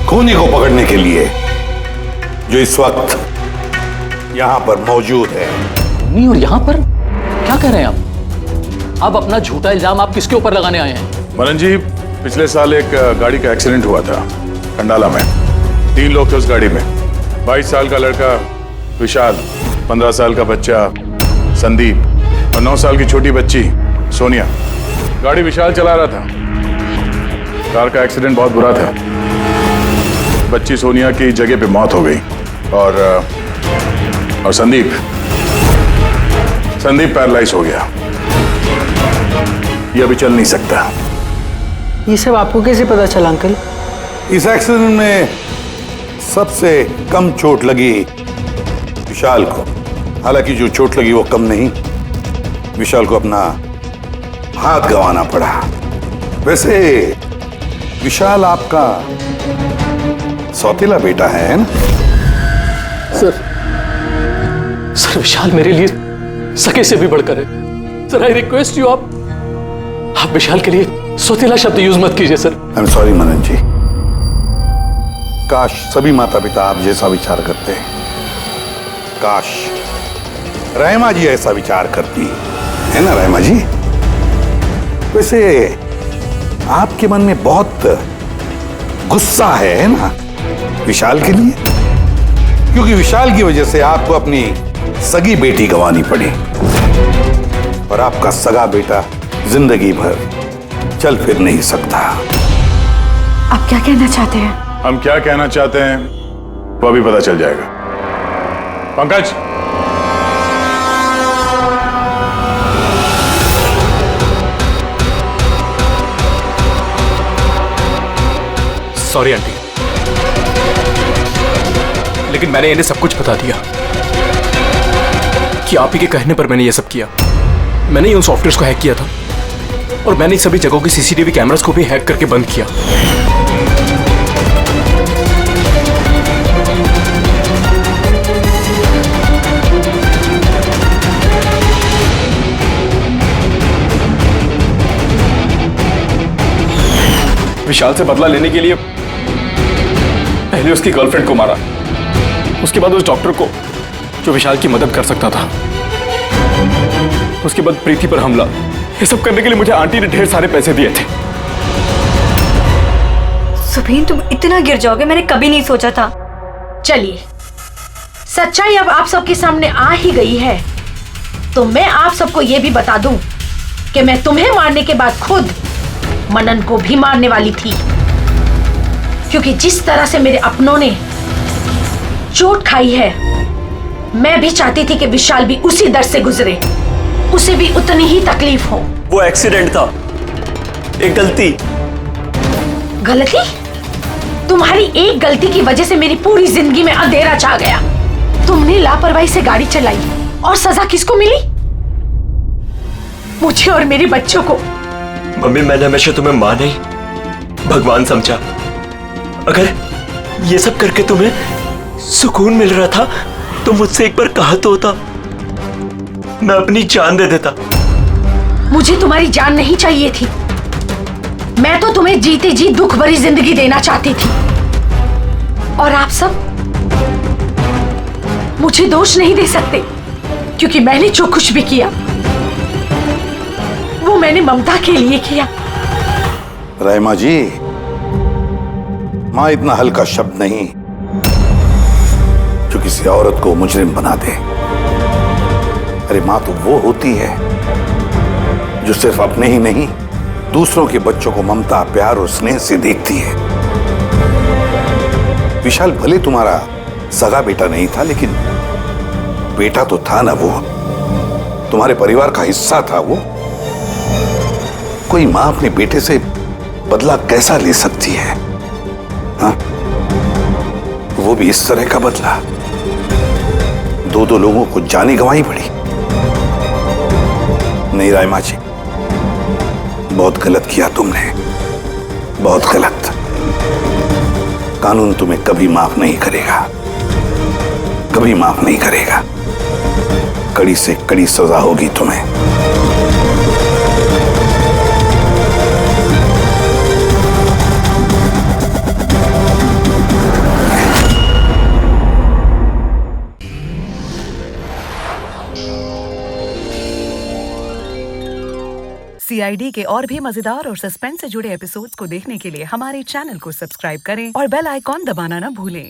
खूनी को पकड़ने के लिए, जो इस वक्त यहाँ पर मौजूद है। खूनी? और यहाँ पर क्या कह रहे हैं आप? अब अपना झूठा इल्जाम आप किसके ऊपर लगाने आए हैं? मनन जी, पिछले साल एक गाड़ी का एक्सीडेंट हुआ था कंडाला में। 3 लोग थे उस गाड़ी में। 22 साल का लड़का विशाल, 15 साल का बच्चा संदीप और 9 साल की छोटी बच्ची सोनिया। गाड़ी विशाल चला रहा था। कार का एक्सीडेंट बहुत बुरा था। बच्ची सोनिया की जगह पे मौत हो गई और संदीप पैरालाइज हो गया। ये अभी चल नहीं सकता। ये सब आपको कैसे पता चला अंकल? इस एक्सीडेंट में सबसे कम चोट लगी विशाल को। हालांकि जो चोट लगी वो कम नहीं, विशाल को अपना हाथ गंवाना पड़ा। वैसे विशाल आपका सौतेला बेटा है ना? सर विशाल मेरे लिए सके से भी बढ़कर है। सर आई रिक्वेस्ट यू, आप विशाल के लिए सौतेला शब्द यूज मत कीजिए सर। आई एम सॉरी मनन जी। काश सभी माता पिता आप जैसा विचार करते हैं। काश रहमा जी ऐसा विचार करती है ना रहमा जी? वैसे आपके मन में बहुत गुस्सा है ना विशाल के लिए, क्योंकि विशाल की वजह से आपको अपनी सगी बेटी गंवानी पड़ी और आपका सगा बेटा जिंदगी भर चल फिर नहीं सकता। आप क्या कहना चाहते हैं? हम क्या कहना चाहते हैं वो अभी पता चल जाएगा। पंकज, सॉरी आंटी, लेकिन मैंने इन्हें सब कुछ बता दिया कि आप ही के कहने पर मैंने ये सब किया। मैंने उन सॉफ्टवेयर्स को हैक किया था और मैंने सभी जगहों की सीसीटीवी कैमरास को भी हैक करके बंद किया। विशाल से बदला लेने के लिए पहले उसकी गर्लफ्रेंड को मारा, उसके बाद उस डॉक्टर को जो विशाल की मदद कर सकता था, उसके बाद प्रीति पर हमला। ये सब करने के लिए मुझे आंटी ने ढेर सारे पैसे दिए थे। सुबीन, तुम इतना गिर जाओगे मैंने कभी नहीं सोचा था। चलिए, सच्चाई अब आप सबके सामने आ ही गई है, तो मैं आप सबको यह भी बता दूं कि मैं तुम्हें मारने के बाद खुद मनन को भी मारने वाली थी, क्योंकि जिस तरह से मेरे अपनों ने चोट खाई है, मैं भी चाहती थी कि विशाल भी उसी दर्द से गुजरे, उसे भी उतनी ही तकलीफ हो। वो एक्सीडेंट था, एक गलती। गलती? तुम्हारी एक गलती की वजह से मेरी पूरी जिंदगी में अंधेरा छा गया। तुमने लापरवाही से गाड़ी चलाई और सजा किसको मिली? मुझे और मेरे बच्चों को। मम्मी, मैंने हमेशा तुम्हें मां नहीं भगवान समझा। अगर ये सब करके तुम्हें सुकून मिल रहा था तो मुझसे एक बार कहा तो होता, मैं अपनी जान दे देता। मुझे तुम्हारी जान नहीं चाहिए थी, मैं तो तुम्हें जीते जी दुख भरी जिंदगी देना चाहती थी। और आप सब मुझे दोष नहीं दे सकते, क्योंकि मैंने जो कुछ भी किया वो मैंने ममता के लिए किया। राइमा जी, मां इतना हल्का शब्द नहीं जो किसी औरत को मुजरिम बना दे। अरे मां तो वो होती है जो सिर्फ अपने ही नहीं, दूसरों के बच्चों को ममता, प्यार और स्नेह से देखती है। विशाल भले तुम्हारा सगा बेटा नहीं था, लेकिन बेटा तो था ना, वो तुम्हारे परिवार का हिस्सा था। वो कोई मां अपने बेटे से बदला कैसा ले सकती है? हाँ? वो भी इस तरह का बदला। दो लोगों को जाने गंवाई पड़ी। नहीं राइमा जी, बहुत गलत किया तुमने, बहुत गलत। कानून तुम्हें कभी माफ नहीं करेगा, कभी माफ नहीं करेगा। कड़ी से कड़ी सजा होगी तुम्हें। CID के और भी मजेदार और सस्पेंस से जुड़े एपिसोड्स को देखने के लिए हमारे चैनल को सब्सक्राइब करें और बेल आइकॉन दबाना ना भूलें।